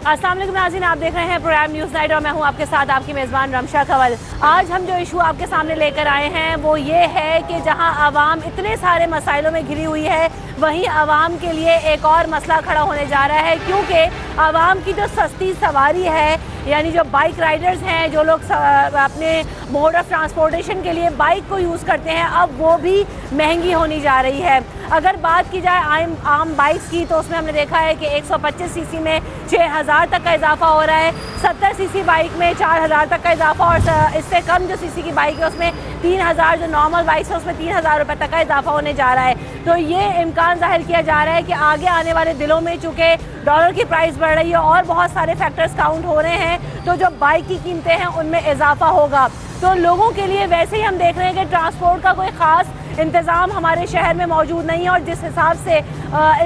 अस्सलाम वालेकुम नाज़रीन, आप देख रहे हैं प्रोग्राम न्यूज़ नाइट और मैं हूं आपके साथ आपकी मेज़बान रमशा कंवल। आज हम जो इशू आपके सामने लेकर आए हैं वो ये है कि जहां आवाम इतने सारे मसाइलों में घिरी हुई है, वहीं आवाम के लिए एक और मसला खड़ा होने जा रहा है, क्योंकि आवाम की जो सस्ती सवारी है, यानी जो बाइक राइडर्स हैं, जो लोग अपने मोड ऑफ ट्रांसपोर्टेशन के लिए बाइक को यूज़ करते हैं, अब वो भी महंगी होनी जा रही है। अगर बात की जाए आम बाइक्स की तो उसमें हमने देखा है कि 125 सीसी में 6000 तक का इजाफा हो रहा है, 70 सीसी बाइक में 4000 तक का इजाफा, और इससे कम जो सीसी की बाइक है उसमें 3000, जो नॉर्मल बाइक्स है उसमें 3000 रुपये तक का इजाफा होने जा रहा है। तो ये इम्कान जाहिर किया जा रहा है कि आगे आने वाले दिनों में चूँकि डॉलर की प्राइस बढ़ रही है और बहुत सारे फैक्टर्स काउंट हो रहे हैं, तो जो बाइक की कीमतें हैं उनमें इजाफा होगा। तो लोगों के लिए वैसे ही हम देख रहे हैं कि ट्रांसपोर्ट का कोई ख़ास इंतज़ाम हमारे शहर में मौजूद नहीं है, और जिस हिसाब से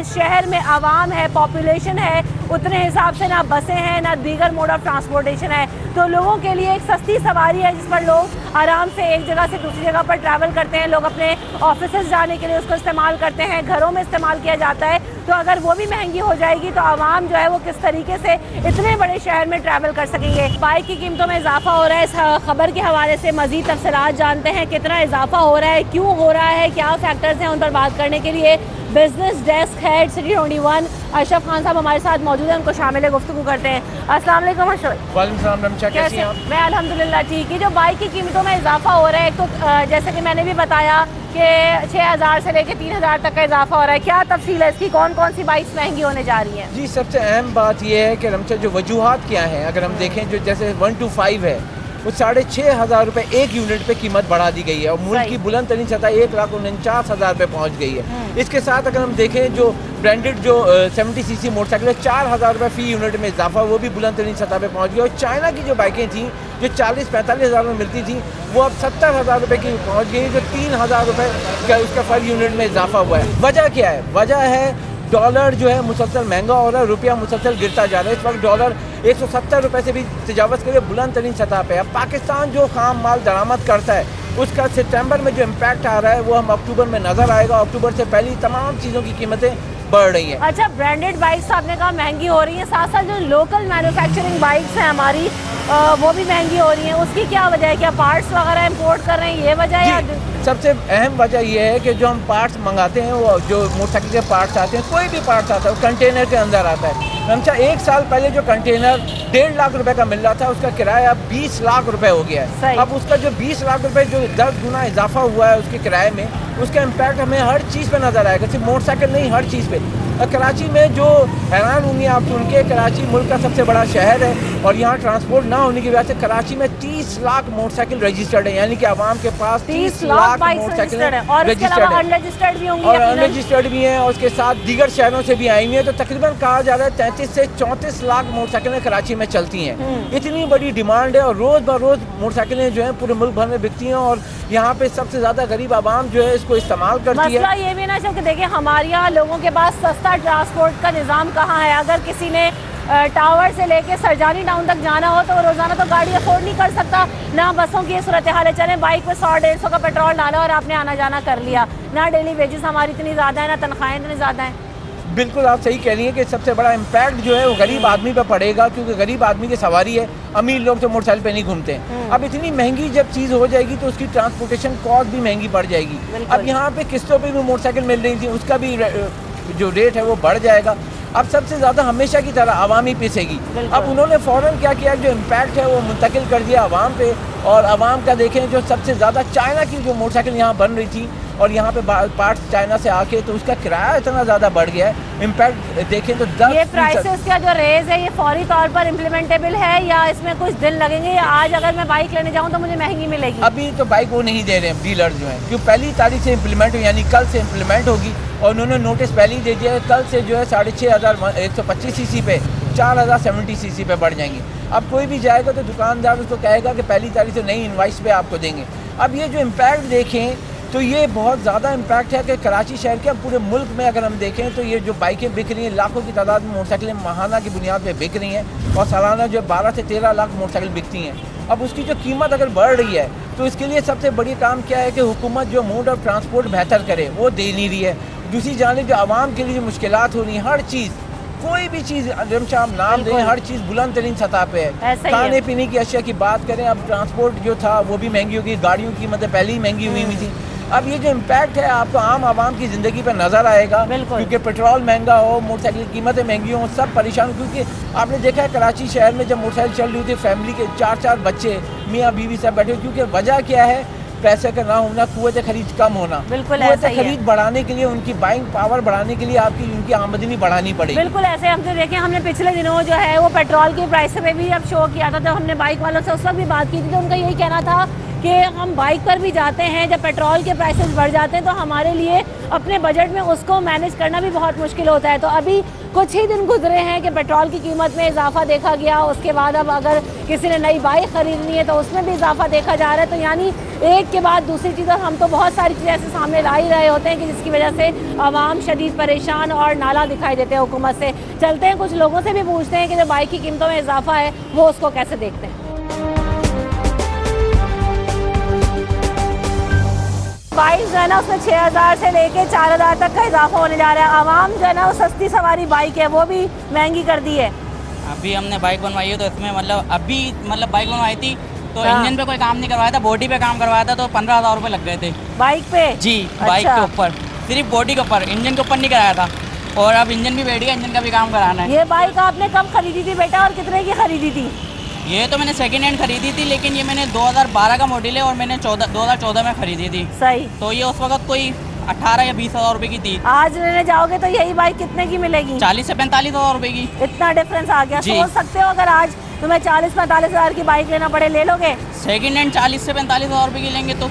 इस शहर में आवाम है, पॉपुलेशन है, उतने हिसाब से ना बसें हैं ना दीगर मोड ऑफ ट्रांसपोर्टेशन है। तो लोगों के लिए एक सस्ती सवारी है जिस पर लोग आराम से एक जगह से दूसरी जगह पर ट्रैवल करते हैं, लोग अपने ऑफिस जाने के लिए उसको इस्तेमाल करते हैं, घरों में इस्तेमाल किया जाता है। तो अगर वो भी महंगी हो जाएगी तो आवाम जो है वो किस तरीके से इतने बड़े शहर में ट्रैवल कर सकेंगे। बाइक की कीमतों में इजाफा हो रहा है, इस खबर के हवाले से मजीद तफसीलात जानते हैं, कितना इजाफा हो रहा है, क्यों हो रहा है, क्या फैक्टर्स हैं, उन पर बात करने के लिए business desk head city 21 Ashraf Khan साहब हमारे साथ मौजूद हैं, उनको शामिल गुफ्तगू करते हैं। अस्सलाम वालेकुम अशरफ। वालेकुम, कैसी हैं आप? मैं अल्हम्दुलिल्लाह ठीक। जो बाइक की कीमतों में इजाफा हो रहा है, तो जैसे कि मैंने भी बताया कि 6000 से लेकर 3000 तक का इजाफा हो रहा है, क्या तफसील है इसकी, कौन कौन सी बाइक्स महंगी होने जा रही हैं? जी, सबसे अहम बात यह है कि रमशा जो वजूहात क्या हैं, अगर हम देखें जो जैसे 125 है वो 6500 रुपये एक यूनिट पे कीमत बढ़ा दी गई है, और मुल्क की बुलंद तरीन सतह 1,49,000 रुपये पहुँच गई है। इसके साथ अगर हम देखें जो ब्रांडेड जो 70 सीसी मोटरसाइकिल है, 4000 रुपये फ़ी यूनिट में इजाफा, वो भी बुलंद तरीन सतह पे पहुँच गई। और चाइना की जो बाइकें थी जो 40-45 हज़ार में मिलती थी, वो अब 70,000 रुपये की पहुँच गई, जो 3000 रुपये का उसका पर यूनिट में इजाफा हुआ है। वजह क्या है? वजह है डॉलर जो है मुसलसल महंगा हो रहा है, रुपया मुसलसल गिरता जा रहा है। इस वक्त डॉलर 170 रुपये से भी तजावज़ करे बुलंद तरीन सतह पे। अब पाकिस्तान जो खाम माल दरामद करता है उसका सितंबर में जो इम्पैक्ट आ रहा है वो हम अक्टूबर में नज़र आएगा। अक्टूबर से पहले तमाम चीज़ों की कीमतें बढ़ रही हैं। अच्छा, ब्रांडेड बाइक्स आपने कहा महंगी हो रही हैं, साथ साथ जो लोकल मैन्युफैक्चरिंग बाइक्स हैं हमारी वो भी महंगी हो रही हैं, उसकी क्या वजह है? क्या पार्ट्स वगैरह इंपोर्ट कर रहे हैं, ये वजह है? सबसे अहम वजह यह है कि जो हम पार्ट्स मंगाते हैं, वो जो मोटरसाइकिल के पार्ट्स आते हैं, कोई भी पार्ट्स आता है वो कंटेनर के अंदर आता है। हमचा 1 साल पहले जो कंटेनर 1.5 लाख रुपए का मिल रहा था, उसका किराया अब 20 लाख रुपए हो गया है। अब उसका जो 20 लाख रुपए जो 10 गुना इजाफा हुआ है उसके किराए में, उसका इम्पैक्ट हमें हर चीज़ पे नज़र आएगा, सिर्फ मोटरसाइकिल नहीं, हर चीज़ पे। कराची में जो हैरान होंगे आप सुन के, कराची मुल्क का सबसे बड़ा शहर है और यहाँ ट्रांसपोर्ट ना होने की वजह से कराची में 30 लाख मोटरसाइकिल रजिस्टर्ड है, यानी कि आवाम के पास 30 लाख मोटरसाइकिल रजिस्टर्ड है, और अनरजिस्टर्ड भी हैं, और उसके साथ दीगर शहरों से भी आई हुई हैं। तो तकरीबन कहा जा रहा है 33 से 34 लाख मोटरसाइकिलें कराची में चलती हैं। इतनी बड़ी डिमांड है और रोज़ ब रोज़ मोटरसाइकिलें जो हैं पूरे मुल्क भर में बिकती हैं, और यहाँ पे सबसे ज़्यादा गरीब आवाम जो है इसको इस्तेमाल करती है। मसला ये भी ना चल कि देखिए हमारे यहाँ लोगों के पास सस्ता ट्रांसपोर्ट का निज़ाम कहाँ है। अगर किसी ने टावर से लेके सरजानी टाउन तक जाना हो तो वो रोज़ाना तो गाड़ी अफोर्ड नहीं कर सकता, ना बसों की सूरत हाल है। चलें बाइक पे 100-150 का पेट्रोल डाला और आपने आना जाना कर लिया, ना डेली वेजेस हमारी इतनी ज़्यादा है, ना तनख्वाहें इतनी ज़्यादा हैं। बिल्कुल आप सही कह रही हैं कि सबसे बड़ा इम्पैक्ट जो है वो गरीब आदमी पे पड़ेगा, क्योंकि गरीब आदमी की सवारी है, अमीर लोग तो मोटरसाइकिल पे नहीं घूमते हैं। अब इतनी महंगी जब चीज़ हो जाएगी तो उसकी ट्रांसपोर्टेशन कॉस्ट भी महंगी पड़ जाएगी। अब यहाँ पे किस्तों पे भी मोटरसाइकिल मिल रही थी, उसका भी जो रेट है वो बढ़ जाएगा। अब सबसे ज़्यादा हमेशा की तरह आवाम ही पिसेगी। अब उन्होंने फ़ौरन क्या किया, जो इम्पैक्ट है वो मुंतकिल कर दिया आवाम पे, और आवाम का देखें जो सबसे ज़्यादा चाइना की जो मोटरसाइकिल यहाँ बन रही थी और यहाँ पे पार्ट्स चाइना से आके, तो उसका किराया इतना ज़्यादा बढ़ गया है। इम्पैक्ट देखें तो 10 ये प्राइसेस का जो रेज है ये फौरी तौर पर इम्प्लीमेंटेबल है या इसमें कुछ दिन लगेंगे, या आज अगर मैं बाइक लेने जाऊँ तो मुझे महंगी मिलेगी? अभी तो बाइक वो नहीं दे रहे हैं डीलर जो हैं, क्योंकि 1 तारीख से इम्प्लीमेंट हुई, यानी कल से इम्प्लीमेंट होगी, और उन्होंने नोटिस पहले ही दे दिया है। कल से जो है 6500 125 सीसी पे 4070 सीसी पे बढ़ जाएंगी। अब कोई भी जाएगा तो दुकानदार उसको कहेगा कि 1 तारीख से नई इनवाइस पे आपको देंगे। अब ये जो इम्पैक्ट देखें तो ये बहुत ज़्यादा इम्पैक्ट है कि कराची शहर के, पूरे मुल्क में अगर हम देखें तो ये जो बाइकें बिक रही हैं, लाखों की तादाद में मोटरसाइकिलें माहाना की बुनियाद पे बिक रही हैं, और सालाना जो 12 से 13 लाख मोटरसाइकिल बिकती हैं। अब उसकी जो कीमत अगर बढ़ रही है तो इसके लिए सबसे बड़ी काम क्या है कि हुकूमत जो मोड ऑफ ट्रांसपोर्ट बेहतर करे, वो दे नहीं रही है। दूसरी जानिब जो आवाम के लिए जो मुश्किलात हो रही हैं, हर चीज़ कोई भी चीज़ आप नाम दें, हर चीज़ बुलंद तरीन सतह पे है। खाने पीने की अशिया की बात करें, अब ट्रांसपोर्ट जो था वो भी महंगी होगी, गाड़ियों की मतलब पहले ही महंगी हुई थी। अब ये जो इम्पैक्ट है आपको आम आवाम की ज़िंदगी पर नज़र आएगा, क्योंकि पेट्रोल महंगा हो, मोटरसाइकिल की कीमतें महंगी हों, सब परेशान। क्योंकि आपने देखा है कराची शहर में जब मोटरसाइकिल चल रही थी, फैमिली के 4-4 बच्चे मियाँ बीवी सब बैठे, क्योंकि वजह क्या है, पैसे का ना होना, कुव्वत खरीद कम होना। कुव्वत खरीद बढ़ाने के लिए, उनकी बाइंग पावर बढ़ाने के लिए आपकी उनकी आमदनी बढ़ानी पड़ेगी। बिल्कुल ऐसे हम तो देखें, हमने पिछले दिनों जो है वो पेट्रोल की प्राइस पे भी अब शो किया था, जब हमने बाइक वालों से उस वक्त भी बात की थी, तो उनका यही कहना था कि हम बाइक पर भी जाते हैं, जब पेट्रोल के प्राइसेस बढ़ जाते हैं तो हमारे लिए अपने बजट में उसको मैनेज करना भी बहुत मुश्किल होता है। तो अभी कुछ ही दिन गुजरे हैं कि पेट्रोल की कीमत में इजाफा देखा गया, उसके बाद अब अगर किसी ने नई बाइक ख़रीदनी है तो उसमें भी इजाफा देखा जा रहा है। तो यानी एक के बाद दूसरी चीज़, और हम तो बहुत सारी चीज़ें ऐसे सामने ला ही रहे होते हैं कि जिसकी वजह से आवाम शदीद परेशान और नाला दिखाई देते हैं हुकूमत से। चलते हैं, कुछ लोगों से भी पूछते हैं कि जो बाइक की कीमतों में इजाफा है वो उसको कैसे देखते हैं। बाइक जो है ना उसमें 6000 से लेके 4000 तक का इजाफा होने जा रहा है। आवाम जो है ना वो सस्ती सवारी बाइक है वो भी महंगी कर दी है। अभी हमने बाइक बनवाई है तो इसमें मतलब बाइक बनवाई थी तो इंजन पे कोई काम नहीं करवाया था, बॉडी पे काम करवाया था, तो 15,000 रुपये लग गए थे बाइक पे। जी बाइक के ऊपर, सिर्फ बॉडी के ऊपर, इंजन के ऊपर नहीं कराया था। और अब इंजन भी बैठ गया, इंजन का भी काम कराना है। ये बाइक आपने कब खरीदी थी बेटा और कितने की खरीदी थी? ये तो मैंने सेकंड हैंड खरीदी थी, लेकिन ये मैंने 2012 का मॉडल है और मैंने 2014 में खरीदी थी। सही। तो ये उस वक्त कोई 18 या 20,000 रुपये की थी। आज लेने जाओगे तो यही बाइक कितने की मिलेगी? 40 से 45,000 रुपये की। इतना डिफरेंस आ गया। सोच सकते हो अगर आज तुम्हें 40-45 हज़ार की बाइक लेना पड़े, ले लोगे? सेकंड हैंड 40 से 45,000 रुपये की लेंगे तो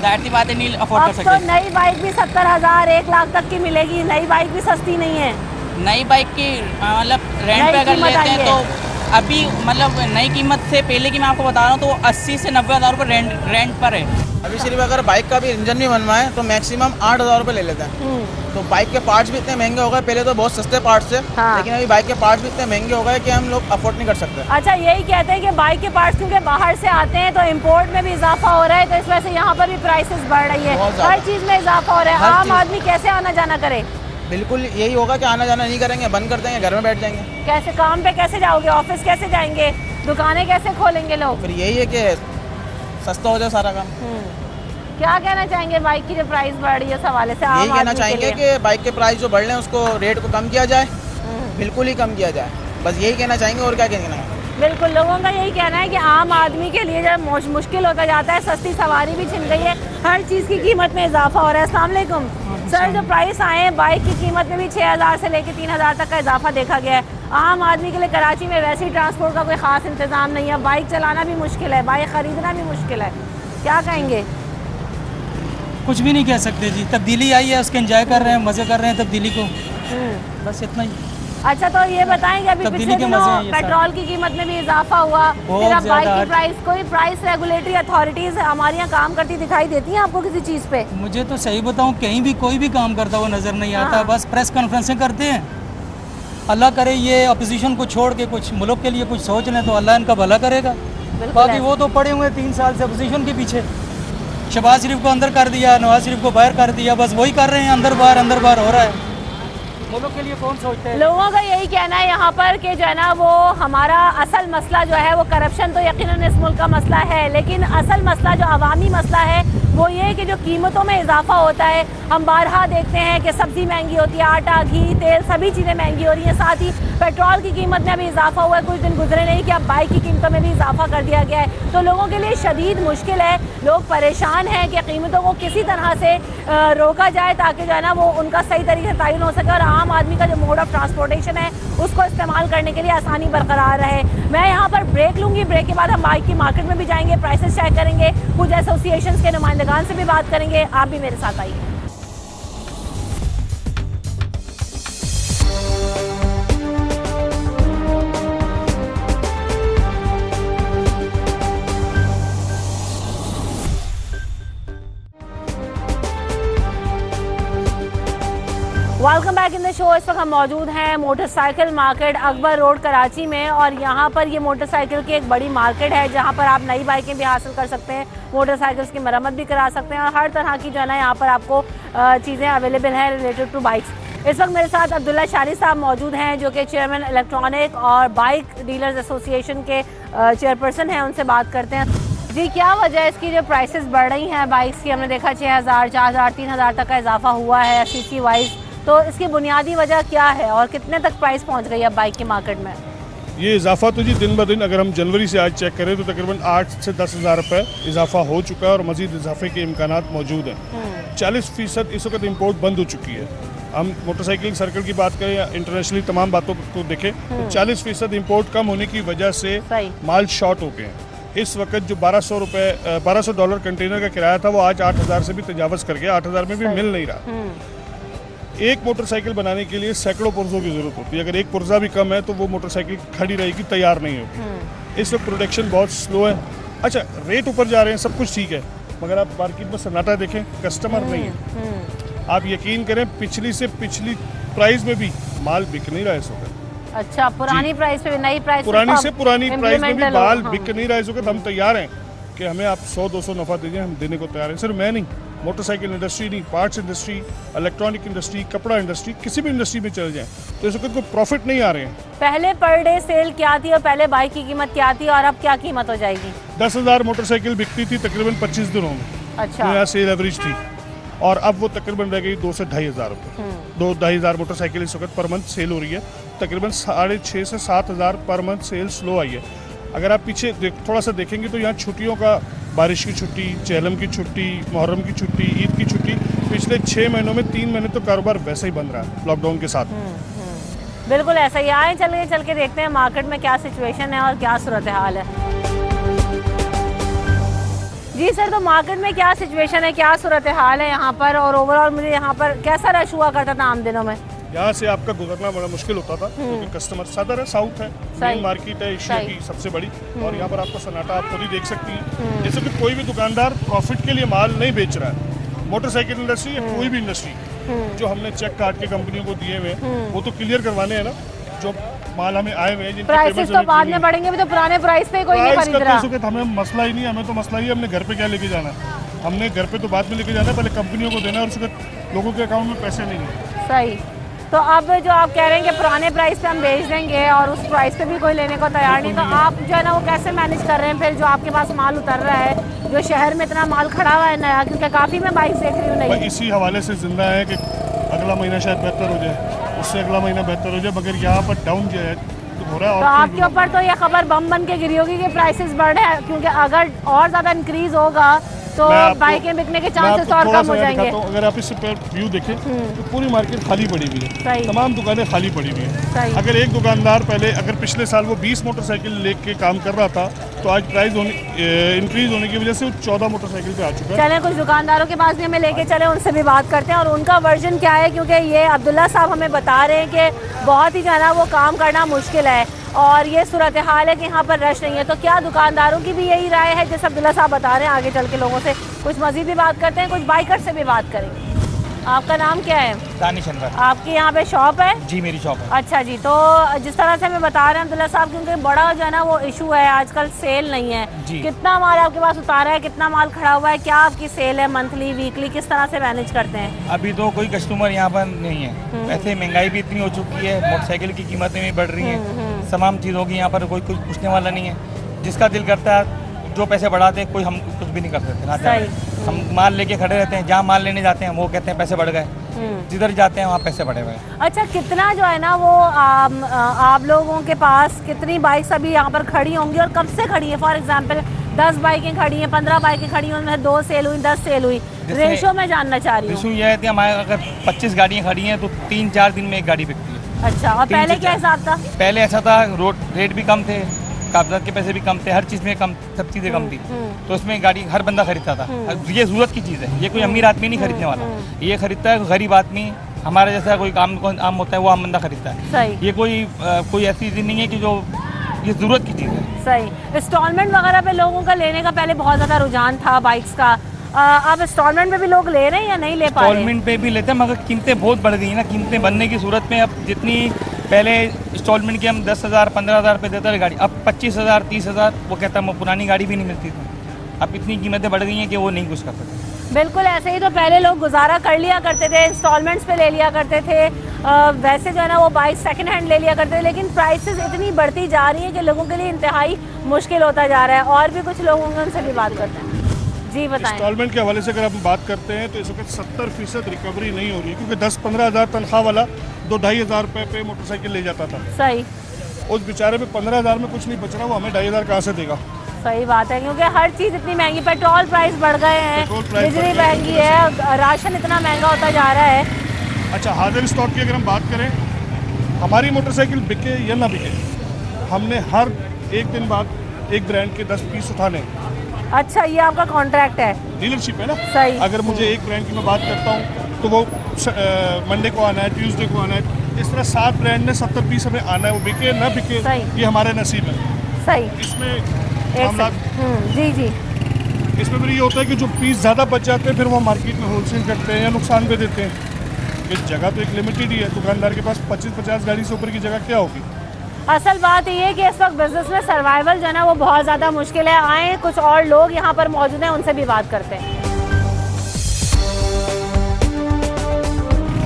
जाहिर सी बात है नहीं अफोर्ड कर सकते। तो नई बाइक भी 70,000 1 लाख तक की मिलेगी। नई बाइक भी सस्ती नहीं है। नई बाइक की मतलब रेंट पे अगर लेते हैं तो अभी मतलब नई कीमत से पहले की मैं आपको बता रहा हूँ तो 80 से 90,000 रुपये रेंट पर है। अभी सिर्फ अगर बाइक का भी इंजन भी बनवाए तो मैक्सिमम 8,000 रुपये ले लेते हैं। तो बाइक के पार्ट्स भी इतने महंगे हो गए, पहले तो बहुत सस्ते पार्ट्स थे। हाँ। लेकिन अभी बाइक के पार्ट्स भी इतने महंगे हो गए कि हम लोग अफोर्ड नहीं कर सकते। अच्छा, यही कहते हैं कि बाइक के पार्ट्स क्योंकि बाहर से आते हैं तो इम्पोर्ट में भी इजाफा हो रहा है, तो इस वजह से यहाँ पर भी प्राइसेस बढ़ रही है, हर चीज़ में इजाफा हो रहा है। आम आदमी कैसे आना जाना करे? बिल्कुल यही होगा कि आना जाना नहीं करेंगे, बंद कर देंगे, घर में बैठ जाएंगे। कैसे काम पे कैसे जाओगे, ऑफिस कैसे जाएंगे, दुकानें कैसे खोलेंगे लोग? फिर यही है कि सस्ता हो जाए सारा काम। क्या कहना चाहेंगे बाइक की जो प्राइस बढ़ रही है उस हवाले से? यही कहना चाहेंगे कि बाइक के प्राइस जो बढ़ रहे हैं उसको रेट को कम किया जाए, बिल्कुल ही कम किया जाए, बस यही कहना चाहेंगे। और क्या कहना है? बिल्कुल, लोगों का यही कहना है कि आम आदमी के लिए जब मुश्किल होता जाता है, सस्ती सवारी भी छिन गई है, हर चीज़ की कीमत में इजाफा हो रहा है। अस्सलाम वालेकुम सर, जो प्राइस आए हैं बाइक की कीमत में भी 6,000 से लेकर 3,000 तक का इजाफा देखा गया है। आम आदमी के लिए कराची में वैसे ही ट्रांसपोर्ट का कोई ख़ास इंतज़ाम नहीं है, बाइक चलाना भी मुश्किल है, बाइक ख़रीदना भी मुश्किल है, क्या कहेंगे? कुछ भी नहीं कह सकते जी, तब्दीली आई है, उसके एंजॉय कर रहे हैं, मज़े कर रहे हैं तब्दीली को, बस इतना ही। अच्छा, तो ये बताएं कि अभी पिछले दिनों पेट्रोल की कीमत में भी इजाफा हुआ, फिर अब बाइक की प्राइस, कोई प्राइस रेगुलेटरी अथॉरिटीज हमारे यहाँ काम करती दिखाई देती हैं आपको किसी चीज़ पे? मुझे तो सही बताऊँ कहीं भी कोई भी काम करता हुआ नज़र नहीं आता। बस प्रेस कॉन्फ्रेंसें करते हैं। अल्लाह करे ये अपोजिशन को छोड़ के कुछ मुल्क के लिए कुछ सोच लें तो अल्लाह इनका भला करेगा। बाकी वो तो पड़े हुए 3 साल से अपोजिशन के पीछे। शहबाज शरीफ को अंदर कर दिया, नवाज शरीफ को बाहर कर दिया, बस वही कर रहे हैं, अंदर बाहर हो रहा है। मुल्क के लिए कौन सोचते हैं? लोगों का यही कहना है यहाँ पर कि जो है ना वो हमारा असल मसला जो है वो करप्शन तो यकीनन इस मुल्क का मसला है, लेकिन असल मसला जो अवामी मसला है वो ये है कि जो कीमतों में इजाफा होता है, हम बारहा देखते हैं कि सब्ज़ी महंगी होती है, आटा, घी, तेल, सभी चीज़ें महंगी हो रही हैं। साथ ही पेट्रोल की कीमत में भी इजाफा हुआ है, कुछ दिन गुजरे नहीं कि अब बाइक की कीमतों में भी इजाफा कर दिया गया है। तो लोगों के लिए शदीद मुश्किल है, लोग परेशान हैं कि कीमतों को किसी तरह से रोका जाए ताकि जो है ना वो उनका सही तरीके से तयन हो सके और आम आदमी का जो मोड ऑफ ट्रांसपोर्टेशन है उसको इस्तेमाल करने के लिए आसानी बरकरार रहे। मैं यहाँ पर ब्रेक लूँगी, ब्रेक के बाद हम बाइक की मार्केट में भी जाएंगे, प्राइसेस चेक करेंगे, कुछ एसोसिएशंस के नुमाइंदगान से भी बात करेंगे। आप भी मेरे साथ आइए। Welcome back in the show. इस वक्त हम मौजूद हैं motorcycle market Akbar road Karachi में, और यहाँ पर ये मोटरसाइकिल की एक बड़ी मार्केट है जहाँ पर आप नई बाइकें भी हासिल कर सकते हैं, मोटरसाइकिल्स की मरम्मत भी करा सकते हैं और हर तरह की जो है ना यहाँ पर आपको चीज़ें अवेलेबल हैं रिलेटेड टू बाइक्स। इस वक्त मेरे साथ अब्दुल्ला शारी साहब मौजूद हैं, जो कि चेयरमैन इलेक्ट्रॉनिक और बाइक डीलर्स एसोसिएशन के चेयरपर्सन हैं। उनसे बात करते हैं। जी, क्या वजह है इसकी जो प्राइसेस बढ़ रही हैं बाइक्स की? हमने देखा 6,000, 4,000, 3,000 तक का इजाफा हुआ है सीसी वाइज, तो इसकी बुनियादी वजह क्या है और कितने तक प्राइस पहुँच गई है बाइक की मार्केट में? ये इजाफा तो जी दिन ब दिन, अगर हम जनवरी से आज चेक करें तो तकरीबन 8 से 10,000 रुपये इजाफा हो चुका है और मजीद इजाफे के इम्कानात मौजूद हैं। 40% इस वक्त इम्पोर्ट बंद हो चुकी है। हम मोटरसाइकिल सर्कल की बात करें या इंटरनेशनली तमाम बातों को देखें तो 40% इम्पोर्ट कम होने की वजह से माल शॉर्ट हो गए हैं। इस वक्त जो $1,200 कंटेनर का किराया था वो आज 8,000 से भी तजावज़ कर गया। 8,000 में भी मिल नहीं रहा। एक मोटरसाइकिल बनाने के लिए सैकड़ों पुर्जों की ज़रूरत होती है। अगर एक पुर्जा भी कम है तो वो मोटरसाइकिल खड़ी रहेगी, तैयार नहीं होगी। इस वक्त प्रोडक्शन बहुत स्लो है। अच्छा, रेट ऊपर जा रहे हैं, सब कुछ ठीक है, मगर आप मार्केट में सन्नाटा देखें, कस्टमर नहीं है। आप यकीन करें पिछली से पिछली प्राइस में भी माल बिक नहीं रहा है इस वक्त। अच्छा, पुरानी प्राइस पे भी, नई प्राइस पुरानी से पुरानी प्राइस में भी माल हाँ। बिक नहीं रहा है इस वक्त। हम तैयार हैं कि हमें आप 100-200 नफ़ा दीजिए, हम देने को तैयार हैं। सिर्फ मैं नहीं, मोटरसाइकिल इंडस्ट्री नहीं, पार्ट्स इंडस्ट्री, इलेक्ट्रॉनिक इंडस्ट्री, कपड़ा इंडस्ट्री, किसी भी इंडस्ट्री में चले जाएं तो इस वक्त कोई प्रॉफिट नहीं आ रहे हैं। पहले पर डे सेल क्या थी और पहले बाइक की कीमत क्या थी और अब क्या कीमत हो जाएगी? 10,000 मोटरसाइकिल बिकती थी तकरीबन 25 दिनों में। अच्छा, तो यहाँ सेल एवरेज थी और अब वो तकरीबन रह गई 2 से 2,500 रुपये। 2-2,500 मोटरसाइकिल इस वक्त पर मंथ सेल हो रही है। तकरीबन 6,500 से 7,000 पर मंथ सेल स्लो आई है। अगर आप पीछे थोड़ा सा देखेंगे तो यहाँ छुट्टियों का, बारिश की छुट्टी, चेलम की छुट्टी, मुहर्रम की छुट्टी, ईद की छुट्टी, पिछले 6 महीनों में 3 महीने तो कारोबार वैसे ही बंद रहा है लॉकडाउन के साथ। बिल्कुल ऐसा ही। आए चल के देखते हैं मार्केट में क्या सिचुएशन है और क्या सूरत हाल है। जी सर, तो मार्केट में क्या सिचुएशन है, क्या सूरत हाल है यहाँ पर, और ओवरऑल मुझे यहाँ पर कैसा रश हुआ करता था आम दिनों में? यहाँ से आपका गुजरना बड़ा मुश्किल होता था क्योंकि कस्टमर सदर है, साउथ है, मेन मार्केट है एशिया की सबसे बड़ी, और यहाँ पर आपका सन्नाटा आप खुद ही देख सकती हैं। जैसे कि कोई भी दुकानदार प्रॉफिट के लिए माल नहीं बेच रहा है। मोटरसाइकिल इंडस्ट्री या कोई भी इंडस्ट्री जो हमने चेक काट के कंपनियों को दिए हुए वो तो क्लियर करवाने हैं ना, जो माल हमें आए हुए हैं। प्राइसेस तो बाद में बढ़ेंगे भी, तो पुराने प्राइस पे कोई नहीं खरीद रहा। तो हमें मसला ही नहीं, हमें तो मसला ही है हमने घर पे क्या लेके जाना है। हमने घर पे तो बाद में लेके जाना है, पहले कंपनियों को देना है और उसके लोगों के अकाउंट में पैसे नहीं है। सही। तो अब जो आप कह रहे हैं कि पुराने प्राइस पे हम बेच देंगे और उस प्राइस पे भी कोई लेने को तैयार नहीं, तो आप जो है ना वो कैसे मैनेज कर रहे हैं फिर, जो आपके पास माल उतर रहा है, जो शहर में इतना माल खड़ा हुआ है नया? क्योंकि काफ़ी मैं बाइक देख रही हूँ नहीं। इसी हवाले से जिंदा है कि अगला महीना शायद बेहतर हो जाए, उससे अगला महीना बेहतर हो जाए, मगर यहाँ पर डाउन जो है तो हो रहा है। तो आपके ऊपर तो ये खबर बम बन के गिरी होगी कि प्राइसेस बढ़ रहे हैं, क्योंकि अगर और ज़्यादा इंक्रीज होगा तो बाइकें बिकने के चांसेस और कम हो जाएंगे। अगर आप इस व्यू देखें तो पूरी मार्केट खाली पड़ी हुई है, तमाम दुकानें खाली पड़ी हुई हैं। अगर एक दुकानदार पहले, अगर पिछले साल वो 20 मोटरसाइकिल लेके काम कर रहा था तो आज प्राइस इंक्रीज होने की वजह से वो 14 मोटरसाइकिल पे आ चुका है। चले कुछ दुकानदारों के पास भी हमें लेके चले, उनसे भी बात करते हैं और उनका वर्जन क्या है, क्योंकि ये अब्दुल्ला साहब हमें बता रहे हैं कि बहुत ही जो है ना वो काम करना मुश्किल है और ये सूरत हाल है कि यहाँ पर रश नहीं है। तो क्या दुकानदारों की भी यही राय है जैसे अब्दुल्ला साहब बता रहे हैं? आगे चल के लोगों से कुछ मजीद भी बात करते हैं, कुछ बाइकर से भी बात करेंगे। आपका नाम क्या है? दानिश अनवर। आपकी यहाँ पे शॉप है? जी, मेरी शॉप है। अच्छा जी, तो जिस तरह से हमें बता रहे हैं अब्दुल्ला साहब, क्योंकि बड़ा जो है ना वो इशू है आजकल, सेल नहीं है। कितना माल आपके पास उतारा है, कितना माल खड़ा हुआ है, क्या आपकी सेल है मंथली, वीकली, किस तरह से मैनेज करते हैं? अभी तो कोई कस्टमर यहाँ पर नहीं है। वैसे महंगाई भी इतनी हो चुकी है, मोटरसाइकिल की कीमतें भी बढ़ रही हैं, तमाम चीज़ों की यहाँ पर कोई कुछ पूछने वाला नहीं है। जिसका दिल करता है जो पैसे बढ़ाते हैं, कोई हम कुछ भी नहीं कर सकते ना। हम माल लेके खड़े रहते हैं, जहाँ माल लेने जाते हैं वो कहते हैं पैसे बढ़ गए, जिधर जाते हैं वहाँ पैसे बढ़े हुए हैं। अच्छा, कितना जो है ना वो आप लोगों के पास कितनी बाइक्स अभी यहाँ पर खड़ी होंगी और कब से खड़ी है? फॉर एग्जांपल 10 बाइकें खड़ी हैं, 15 बाइकें खड़ी हैं, उनमें 2 सेल हुई, 10 सेल हुई, रेशो में जानना चाह रही हूँ। रेशो ये है कि हमारे अगर 25 गाड़ियाँ खड़ी हैं तो 3-4 दिन में एक गाड़ी बिकती है। अच्छा, और पहले क्या हिसाब था? पहले ऐसा था, रोड रेट भी कम थे, कागजात के पैसे भी कम थे, हर चीज़ में कम, सब चीज़ें कम थी, तो उसमें गाड़ी हर बंदा खरीदता था। ये ज़रूरत की चीज़ है, ये कोई अमीर आदमी नहीं खरीदने वाला, ये खरीदता है गरीब आदमी, हमारे जैसा कोई काम आम होता है वो आम बंदा खरीदता है। ये कोई ऐसी चीज़ नहीं है कि जो ये ज़रूरत की चीज़ है। सही। इंस्टॉलमेंट वगैरह पे लोगों का लेने का पहले बहुत ज़्यादा रुझान था बाइक्स का, अब इंस्टॉलमेंट पे भी लोग ले रहे हैं या नहीं ले पा रहे? इंस्टॉलमेंट पे भी लेते हैं, मगर कीमतें बहुत बढ़ गई हैं ना। कीमतें बढ़ने की सूरत में अब जितनी पहले इंस्टॉलमेंट की हम 10,000 15,000 पे देते थे गाड़ी, अब 25,000 30,000 वो कहता है पुरानी गाड़ी भी नहीं मिलती थी। अब इतनी कीमतें बढ़ गई हैं कि वो नहीं कुछ कर सकते। बिल्कुल ऐसे ही तो पहले लोग गुजारा कर लिया करते थे, इंस्टॉलमेंट्स पे ले लिया करते थे। वैसे जो है ना वो बाइक सेकंड हैंड ले लिया करते हैं, लेकिन प्राइसेस इतनी बढ़ती जा रही है कि लोगों के लिए इंतहाई मुश्किल होता जा रहा है। और भी कुछ लोग होंगे, उनसे भी बात करते हैं। जी बताएं। इंस्टॉलमेंट के हवाले से अगर हम बात करते हैं तो इस वक्त 70% रिकवरी नहीं हो रही है, क्योंकि 10-15 हज़ार तनख्वाह वाला 2-2.5 हज़ार रुपये पे मोटरसाइकिल ले जाता था। सही। उस बेचारे में 15 हज़ार में कुछ नहीं बच रहा, वो हमें 2.5 हज़ार कहाँ से देगा। सही बात है, क्योंकि हर चीज़ इतनी महंगी, पेट्रोल प्राइस बढ़ गए हैं, बिजली महंगी है, राशन इतना महंगा होता जा रहा है। अच्छा, हाजिर स्टॉक की अगर हम बात करें, हमारी मोटरसाइकिल बिके या ना बिके, हमने हर एक दिन बाद एक ब्रांड के 10 पीस उठाने। अच्छा, ये आपका कॉन्ट्रैक्ट है, डीलरशिप है ना। सही। अगर मुझे एक ब्रांड की मैं बात करता हूँ तो वो मंडे को आना है, ट्यूसडे को आना है, इस तरह 7 ब्रांड ने 70 पीस हमें आना है, वो बिके ना बिके ये हमारे नसीब है। सही। इसमें जी जी, इसमें फिर ये होता है कि जो पीस ज़्यादा बच जाते हैं फिर वो मार्केट में होलसेल करते हैं या नुकसान पे देते हैं। इस जगह तो एक लिमिटेड ही है, दुकानदार के पास 25-50 गाड़ी से ऊपर की जगह क्या होगी। असल बात ये है कि इस वक्त बिजनेस में सर्वाइवल जो है ना वो बहुत ज़्यादा मुश्किल है। आए कुछ और लोग यहाँ पर मौजूद हैं, उनसे भी बात करते हैं।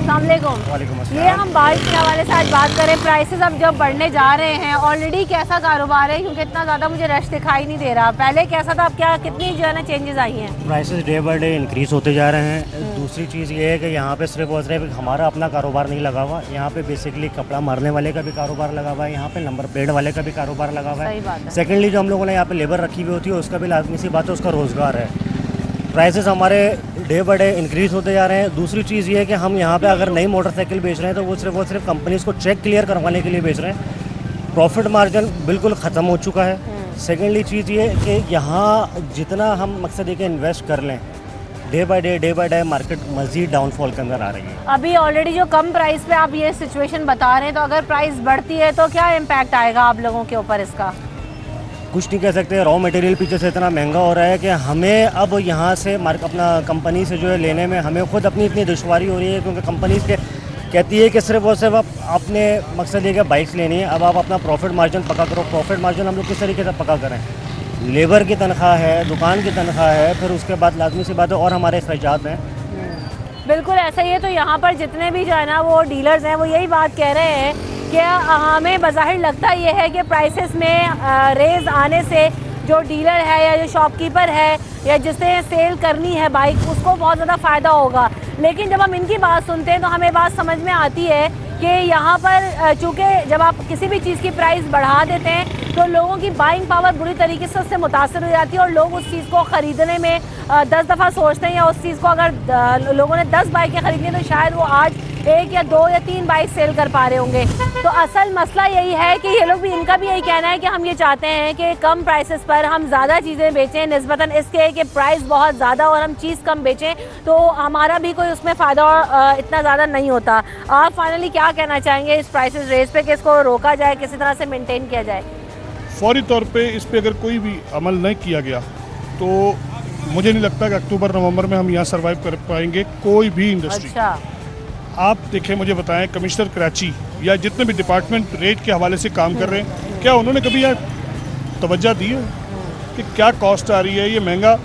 वालेकुम अस्सलाम। ये हम बाइक के हवाले से आज बात करें, प्राइसेस अब जब बढ़ने जा रहे हैं, ऑलरेडी कैसा कारोबार है, क्योंकि इतना ज़्यादा मुझे रश दिखाई नहीं दे रहा, पहले कैसा था, अब क्या कितनी जो है ना चेंजेस आई हैं? Prices day by day increase होते जा रहे हैं। दूसरी चीज़ ये है कि यहाँ पे सिर्फ और सिर्फ हमारा अपना कारोबार नहीं लगा हुआ, यहाँ पे बेसिकली कपड़ा मारने वाले का भी कारोबार लगा हुआ है, यहाँ पे नंबर प्लेट वाले का भी कारोबार लगा हुआ है। सेकेंडली जो हम लोगों ने यहाँ पे लेबर रखी हुई होती है उसका भी लाजमी सी बात है, उसका रोज़गार है। प्राइसेस हमारे डे बाय डे इंक्रीज़ होते जा रहे हैं। दूसरी चीज़ ये है कि हम यहाँ पे अगर नई मोटरसाइकिल बेच रहे हैं तो वो सिर्फ कंपनीज़ को चेक क्लियर करवाने के लिए बेच रहे हैं। प्रॉफिट मार्जिन बिल्कुल ख़त्म हो चुका है। सेकेंडली चीज़ ये कि यहाँ जितना हम मकसद है कि इन्वेस्ट कर लें, डे बाय डे मार्केट मज़ीद डाउनफॉल के अंदर आ रही है। अभी ऑलरेडी जो कम प्राइस पे आप ये सिचुएशन बता रहे हैं, तो अगर प्राइस बढ़ती है तो क्या इम्पैक्ट आएगा आप लोगों के ऊपर इसका? कुछ नहीं कह सकते। रॉ मटेरियल पीछे से इतना महंगा हो रहा है कि हमें अब यहाँ से अपना कंपनी से जो है लेने में हमें खुद अपनी इतनी दुश्वारी हो रही है, क्योंकि कंपनी के कहती है कि सिर्फ और सिर्फ आप अपने मकसद ये कि बाइक्स लेनी है, अब आप अपना प्रॉफिट मार्जिन पक्का करो। प्रॉफिट मार्जिन हम लोग किस तरीके से पक्का करें? लेबर की तनख्वाह है, दुकान की तनख्वाह है, फिर उसके बाद लाजमी सी बात है और हमारे अखराजात हैं। बिल्कुल ऐसा ही है। तो यहाँ पर जितने भी जो है ना वो डीलर्स हैं वो यही बात कह रहे हैं कि हमें बज़ाहिर लगता ये है कि प्राइसेस में रेज आने से जो डीलर है या जो शॉपकीपर है या जिसने सेल करनी है बाइक, उसको बहुत ज़्यादा फ़ायदा होगा। लेकिन जब हम इनकी बात सुनते हैं तो हमें बात समझ में आती है कि यहाँ पर चूँकि जब आप किसी भी चीज़ की प्राइस बढ़ा देते हैं तो लोगों की बाइंग पावर बुरी तरीके से उससे मुतासर हो जाती है और लोग उस चीज़ को ख़रीदने में 10 दफ़ा सोचते हैं, या उस चीज़ को अगर लोगों ने 10 बाइकें खरीदनी तो शायद वो आज 1 या 2 या 3 बाइक सेल कर पा रहे होंगे। तो असल मसला यही है कि ये लोग भी, इनका भी यही कहना है कि हम ये चाहते हैं कि कम प्राइसेस पर हम ज़्यादा चीज़ें बेचें निस्बतन इसके कि प्राइस बहुत ज़्यादा और हम चीज़ कम बेचें, तो हमारा भी कोई उसमें फ़ायदा इतना ज़्यादा नहीं होता। आप फाइनली क्या कहना चाहेंगे इस प्राइसेस रेस पे कि इसको रोका जाए, किसी तरह से मेंटेन किया जाए? फौरी तौर पे इस पे अगर कोई भी अमल नहीं किया गया तो मुझे नहीं लगता कि अक्टूबर नवंबर में हम यहाँ सर्वाइव कर पाएंगे कोई भी इंडस्ट्री। अच्छा। आप देखें, मुझे बताएं, कमिश्नर कराची या जितने भी डिपार्टमेंट रेट के हवाले से काम कर रहे हैं, क्या उन्होंने कभी यहाँ तवज्जो दी है कि क्या कॉस्ट आ रही है, ये महंगा?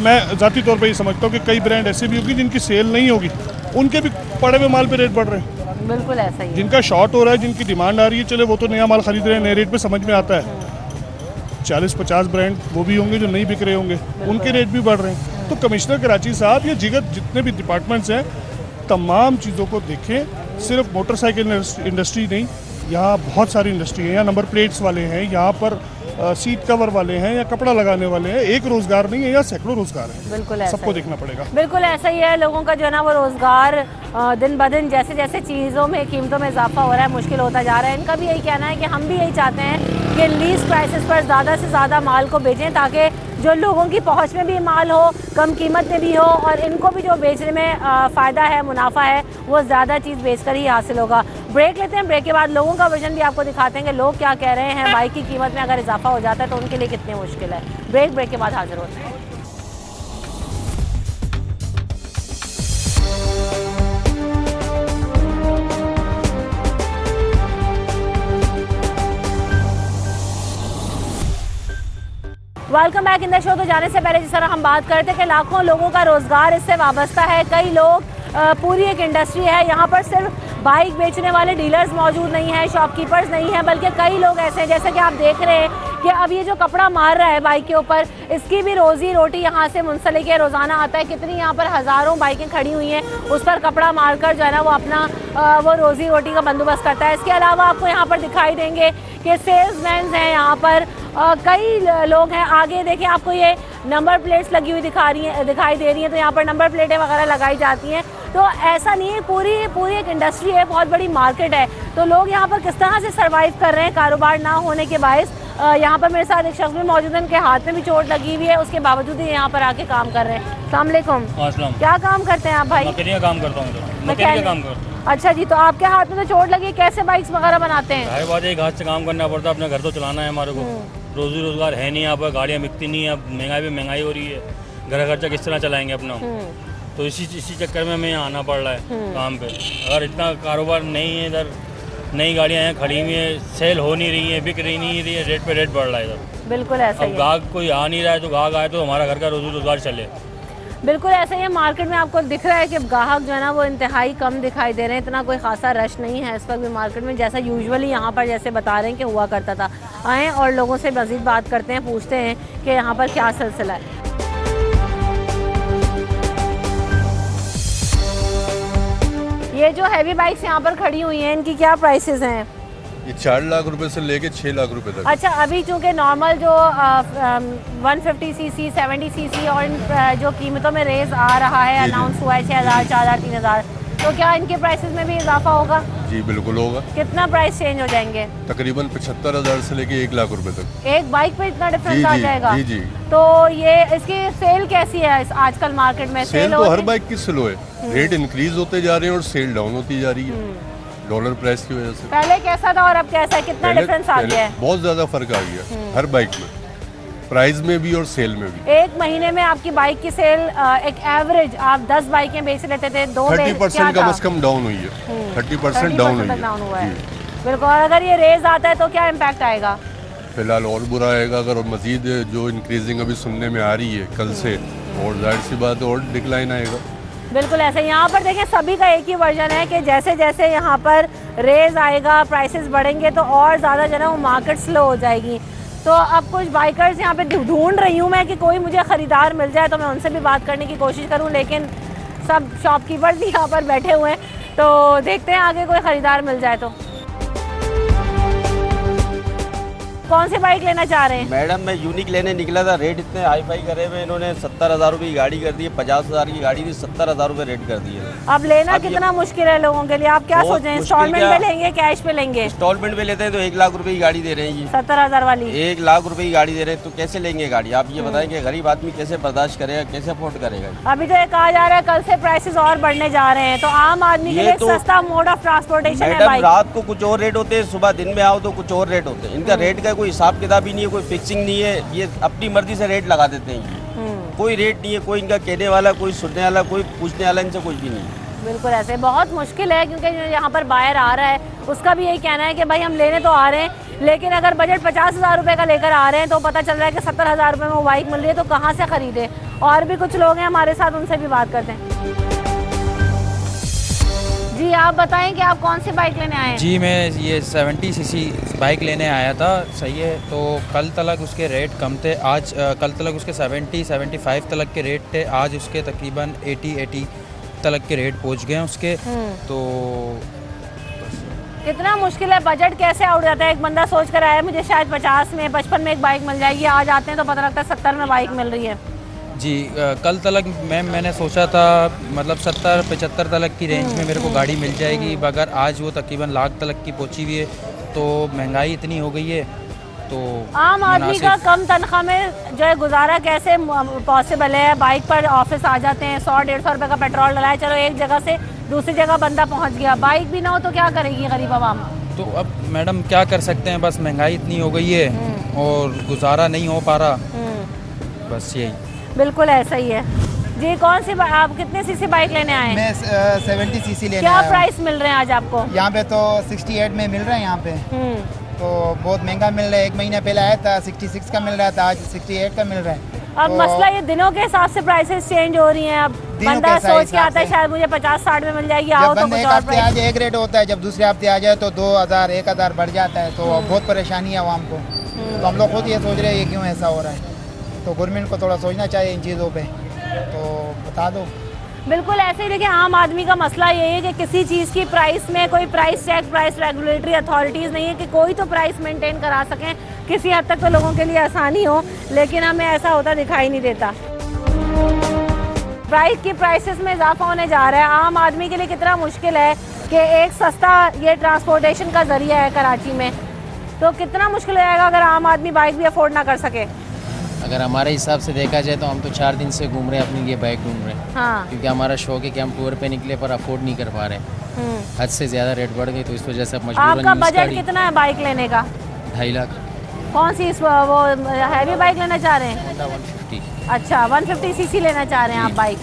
मैं ज़ाती तौर पे ये समझता हूँ कि कई ब्रांड ऐसे भी होगी जिनकी सेल नहीं होगी, उनके भी पड़े हुए माल पे रेट बढ़ रहे हैं। बिल्कुल ऐसा ही है। जिनका शॉर्ट हो रहा है, जिनकी डिमांड आ रही है, चले वो तो नया माल खरीद रहे हैं नए रेट पे, समझ में आता है। 40-50 ब्रांड वो भी होंगे जो नहीं बिक रहे होंगे, उनके रेट भी बढ़ रहे हैं। तो कमिश्नर कराची साहब या जितने भी डिपार्टमेंट्स हैं, तमाम चीज़ों को देखें। सिर्फ मोटरसाइकिल इंडस्ट्री नहीं, यहाँ बहुत सारी इंडस्ट्री है। यहाँ नंबर प्लेट्स वाले हैं, यहाँ पर सीट कवर वाले हैं, या कपड़ा लगाने वाले हैं। एक रोजगार नहीं है, या सैकड़ों रोजगार है। बिल्कुल सबको देखना पड़ेगा। बिल्कुल ऐसा ही है। लोगों का जो है ना वो रोजगार दिन ब दिन जैसे जैसे चीज़ों में कीमतों में इजाफा हो रहा है, मुश्किल होता जा रहा है। इनका भी यही कहना है कि हम भी यही चाहते हैं कि लीस्ट प्राइसेस पर ज़्यादा से ज़्यादा माल को बेचें, ताकि जो लोगों की पहुंच में भी माल हो, कम कीमत में भी हो, और इनको भी जो बेचने में फ़ायदा है, मुनाफा है, वो ज़्यादा चीज़ बेचकर ही हासिल होगा। ब्रेक लेते हैं, ब्रेक के बाद लोगों का वर्जन भी आपको दिखाते हैं कि लोग क्या कह रहे हैं। बाइक की कीमत में अगर इजाफा हो जाता है तो उनके लिए कितनी मुश्किल है। ब्रेक के बाद हाजिर होते हैं। Welcome back in the show. तो जाने से पहले जिस तरह हम बात करते हैं कि लाखों लोगों का रोजगार इससे वाबस्ता है, कई लोग पूरी एक इंडस्ट्री है यहाँ पर सिर्फ बाइक बेचने वाले डीलर्स मौजूद नहीं हैं, शॉपकीपर्स नहीं हैं, बल्कि कई लोग ऐसे हैं जैसे कि आप देख रहे हैं कि अब ये जो कपड़ा मार रहा है बाइक के ऊपर, इसकी भी रोजी रोटी यहाँ से मुंसलिक है। रोज़ाना आता है, कितनी यहाँ पर हज़ारों बाइकें खड़ी हुई हैं, उस पर कपड़ा मारकर जो है ना वो अपना वो रोजी रोटी का बंदोबस्त करता है। इसके अलावा आपको यहाँ पर दिखाई देंगे कि सेल्समैन हैं यहाँ पर, कई लोग हैं। आगे देखें, आपको ये नंबर प्लेट्स लगी हुई दिखाई दे रही हैं, तो यहाँ पर नंबर प्लेटें वगैरह लगाई जाती हैं। तो ऐसा नहीं है, पूरी एक इंडस्ट्री है, बहुत बड़ी मार्केट है। तो लोग यहाँ पर किस तरह से सर्वाइव कर रहे हैं कारोबार ना होने के बायस। यहाँ पर मेरे साथ एक शख्स भी मौजूद है, उनके हाथ में भी चोट लगी हुई है, उसके बावजूद ही यहाँ पर आके काम कर रहे हैं। अस्सलाम वालेकुम। क्या काम करते हैं आप भाई? मैकेनिक का काम करता हूँ। मैकेनिक का काम करता। अच्छा जी, तो आपके हाथ में तो चोट लगी, कैसे बाइक्स वगैरह बनाते हैं? भाई बात एक हाथ से काम करना पड़ता है, अपना घर तो चलाना है हमारे को। रोजी रोजगार है नहीं यहाँ पर, गाड़ियाँ बिकती नहीं है, अब महंगाई पे महंगाई हो रही है, घर का खर्चा किस तरह चलाएंगे अपना। तो इसी चक्कर में हमें यहाँ आना पड़ रहा है काम पे। अगर इतना कारोबार नहीं है इधर, नई गाड़ियाँ यहाँ खड़ी हुई हैं, सेल हो नहीं रही है, बिक रही नहीं रही है, रेट पे रेट बढ़ रहा है इधर। बिल्कुल ऐसा ही अब गाहक कोई आ नहीं रहा है, तो गाहक आए तो हमारा घर का रोजी रोजगार चले। बिल्कुल ऐसा ही है। मार्केट में आपको दिख रहा है कि गाहक जो है ना वो इंतहाई कम दिखाई दे रहे हैं, इतना कोई खासा रश नहीं है इस वक्त भी मार्केट में, जैसा यूजुअली यहाँ पर जैसे बता रहे हैं कि हुआ करता था। आएँ और लोगों से मज़ीद बात करते हैं, पूछते हैं कि यहाँ पर क्या सिलसिला है। ये जो हैवी बाइक्स यहाँ पर खड़ी हुई हैं, इनकी क्या प्राइसेस हैं? ये 4 लाख रुपए से लेके 6 लाख रुपए तक। अच्छा, अभी चूँकि नॉर्मल जो 150 सीसी 70 सीसी और इन जो कीमतों में रेस आ रहा है, अनाउंस हुआ है 6000, 4000, 3000, तो क्या इनके प्राइसेस में भी इजाफा होगा? जी बिल्कुल होगा। कितना प्राइस चेंज हो जाएंगे? तकरीबन 75,000 से लेके 1 लाख रुपए तक। एक बाइक पे इतना डिफरेंस आ जाएगा? जी जी। तो ये इसकी सेल कैसी है आजकल मार्केट में? सेल तो हर बाइक की स्लो है, रेट इंक्रीज होते जा रहे हैं और सेल डाउन होती जा रही है डॉलर प्राइस की वजह से। पहले कैसा था और अब कैसा है, कितना डिफरेंस आ गया है? बहुत ज्यादा फर्क आ गया हर बाइक में, प्राइस में भी और सेल में भी। एक महीने में आपकी बाइक की सेल एक एवरेज आप 10 बाइकें बेच लेते थे, 30% कम से कम डाउन हुई है। 30% डाउन हुई है। बिल्कुल। और अगर ये रेज आता है तो क्या इम्पैक्ट आएगा? फिलहाल और बुरा आएगा, अगर मजीद जो इंक्रीजिंग अभी सुनने में आ रही है कल से, और जाहिर सी बात और डिक्लाइन आएगा। बिल्कुल ऐसे। यहाँ पर देखें, सभी का एक ही वर्जन है कि जैसे जैसे यहाँ पर रेज आएगा, प्राइसेस बढ़ेंगे तो और ज़्यादा जो है वो मार्केट स्लो हो जाएगी। तो अब कुछ बाइकर्स यहाँ पे ढूंढ रही हूँ मैं कि कोई मुझे ख़रीदार मिल जाए तो मैं उनसे भी बात करने की कोशिश करूँ, लेकिन सब शॉपकीपर्स भी यहाँ पर बैठे हुए हैं, तो देखते हैं आगे कोई ख़रीदार मिल जाए तो। कौन सी बाइक लेना चाह रहे हैं? मैडम मैं यूनिक लेने निकला था, रेट इतने हाई फाई करे हुए इन्होंने। 70,000 रुपये की गाड़ी कर दी है, 50,000 की गाड़ी थी, 70,000 रुपये रेट कर दिए। अब लेना कितना मुश्किल है लोगों के लिए, आप क्या सोच रहे हैं? इंस्टॉलमेंट पे लेंगे, कैश पे लेंगे? इंस्टॉलमेंट पे लेते हैं तो 1 लाख रुपए की गाड़ी दे रहे हैं जी। 70,000 वाली 1 लाख रुपए की गाड़ी दे रहे हैं, तो कैसे लेंगे गाड़ी? आप ये बताएं कि गरीब आदमी कैसे बर्दाश्त करेगा, कैसे अफोर्ड करेगा? अभी तो ये कहा जा रहा है कल से प्राइसेस और बढ़ने जा रहे हैं, तो आम आदमी के लिए सस्ता मोड ऑफ ट्रांसपोर्टेशन है बाइक। रात को कुछ और रेट होते हैं, सुबह दिन में आओ तो कुछ और रेट होते हैं। इनका रेट का कोई हिसाब किताब नहीं है, कोई फिक्सिंग नहीं है, ये अपनी मर्जी से रेट लगा देते हैं। कोई रेट नहीं है, कोई इनका कहने वाला, कोई सुनने वाला, कोई पूछने वाला, इनसे कुछ भी नहीं है। बिल्कुल ऐसे। बहुत मुश्किल है क्योंकि जो यहाँ पर बायर आ रहा है उसका भी यही कहना है कि भाई हम लेने तो आ रहे हैं, लेकिन अगर बजट 50,000 रुपये का लेकर आ रहे हैं तो पता चल रहा है कि 70,000 रुपये में वो बाइक मिल रही है, तो कहाँ से खरीदे? और भी कुछ लोग हैं हमारे साथ, उनसे भी बात करते हैं। जी आप बताएं कि आप कौन सी बाइक लेने आए हैं? जी मैं ये 70 सीसी बाइक लेने आया था। सही है, तो कल तक उसके रेट कम थे, आज कल तक उसके 70-75 तक के रेट थे, आज उसके तकरीबन 80 तक के रेट पहुंच गए हैं उसके। तो कितना मुश्किल है, बजट कैसे आउट जाता है। एक बंदा सोच कर आया मुझे शायद 50 में 55 में एक बाइक मिल जाएगी, आज आते हैं तो पता लगता है 70 में बाइक मिल रही है। जी कल तक मैंने सोचा था मतलब 70-75 तक की रेंज में मेरे को गाड़ी मिल जाएगी, मगर आज वो तकरीबन लाख तक की पहुंची हुई है। तो महंगाई इतनी हो गई है, तो आम आदमी का कम तनख्वाह में जो है गुजारा कैसे पॉसिबल है? बाइक पर ऑफिस आ जाते हैं, 100-150 रुपये का पेट्रोल डलाए, चलो एक जगह से दूसरी जगह बंदा पहुंच गया, बाइक भी ना हो तो क्या करेगी गरीब आवाम? तो अब मैडम क्या कर सकते हैं, बस महंगाई इतनी हो गई है और गुजारा नहीं हो पा रहा, बस यही। बिल्कुल ऐसा ही है जी। कौन सी आप कितने सीसी बाइक लेने आए हैं? मैं 70 सीसी लेने क्या आया हूं। प्राइस मिल रहे हैं आज आपको? यहाँ पे तो 68 में मिल रहा है यहाँ पे, तो बहुत महंगा मिल रहा है। एक महीना पहले आया था 66 का मिल रहा था, आज 68 का मिल रहा है। अब मसला ये दिनों के हिसाब से प्राइसेस चेंज हो रही हैं। अब दिनों बंदा के सोच के हिसाब आता है से। शायद मुझे 50-60 में मिल जाएगी, आओ जब तो बंदा कुछ एक और हफ्ते आ जाए एक रेट होता है, जब दूसरे हफ्ते आ जाए तो 2000 1000 बढ़ जाता है, तो बहुत परेशानी है आवाम को। तो हम लोग खुद ये सोच रहे हैं ये क्यों ऐसा हो रहा है, तो गवर्नमेंट को थोड़ा सोचना चाहिए इन चीज़ों पे, तो बता दो। बिल्कुल ऐसे ही देखिए, आम आदमी का मसला ये है कि किसी चीज़ की प्राइस में कोई price check, price regulatory authorities नहीं है कि कोई तो प्राइस मेंटेन करा सकें। किसी हद तक तो लोगों के लिए आसानी हो, लेकिन हमें ऐसा होता दिखाई नहीं देता। प्राइसेस में इजाफा होने जा रहा है। आम आदमी के लिए कितना मुश्किल है कि एक सस्ता ये ट्रांसपोर्टेशन का जरिया है कराची में, तो कितना मुश्किल हो जाएगा अगर आम आदमी बाइक भी अफोर्ड ना कर सके। अगर हमारे हिसाब से देखा जाए तो हम तो 4 दिन से घूम रहे हैं, अपने लिए बाइक ढूंढ रहे हैं। हाँ। क्योंकि हमारा शौक है कि हम टूर पे निकले पर अफोर्ड नहीं कर पा रहे, हद से ज़्यादा रेट बढ़ गई, तो इस वजह से अब मजबूरन आपका यूज़ बजट गाड़ी कितना है बाइक लेने का? 2.5 लाख। कौन सी वो हैवी बाइक लेना चाह रहे हैं? 150। अच्छा, 150 सीसी लेना चाह रहे हैं आप बाइक।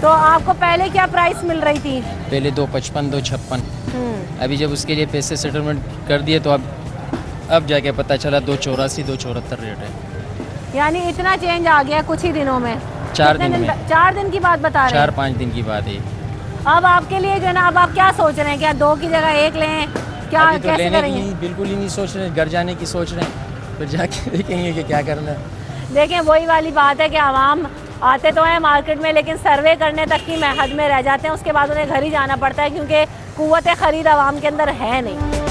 तो आपको पहले क्या प्राइस मिल रही थी? पहले 255 256, अभी जब उसके लिए पैसे सेटलमेंट कर दिए तो अब जाके पता चला 284 274 रेट है। यानी इतना चेंज आ गया कुछ ही दिनों में? 4 दिन में। 4 दिन की बात बता रहे हैं? 4-5 दिन की बात है। अब आपके लिए जो है ना, अब आप क्या सोच रहे हैं, क्या 2 की जगह 1 लें, क्या अभी तो कैसे लेने की करेंगे? नहीं, बिल्कुल ही नहीं सोच रहे, घर जाने की सोच रहे हैं, फिर जाके देखेंगे कि क्या करना है। देखें, वही वाली बात है कि आवाम आते तो हैं मार्केट में, लेकिन सर्वे करने तक की हद में रह जाते हैं, उसके बाद उन्हें घर ही जाना पड़ता है क्योंकि कुव्वत खरीद आवाम के अंदर है नहीं।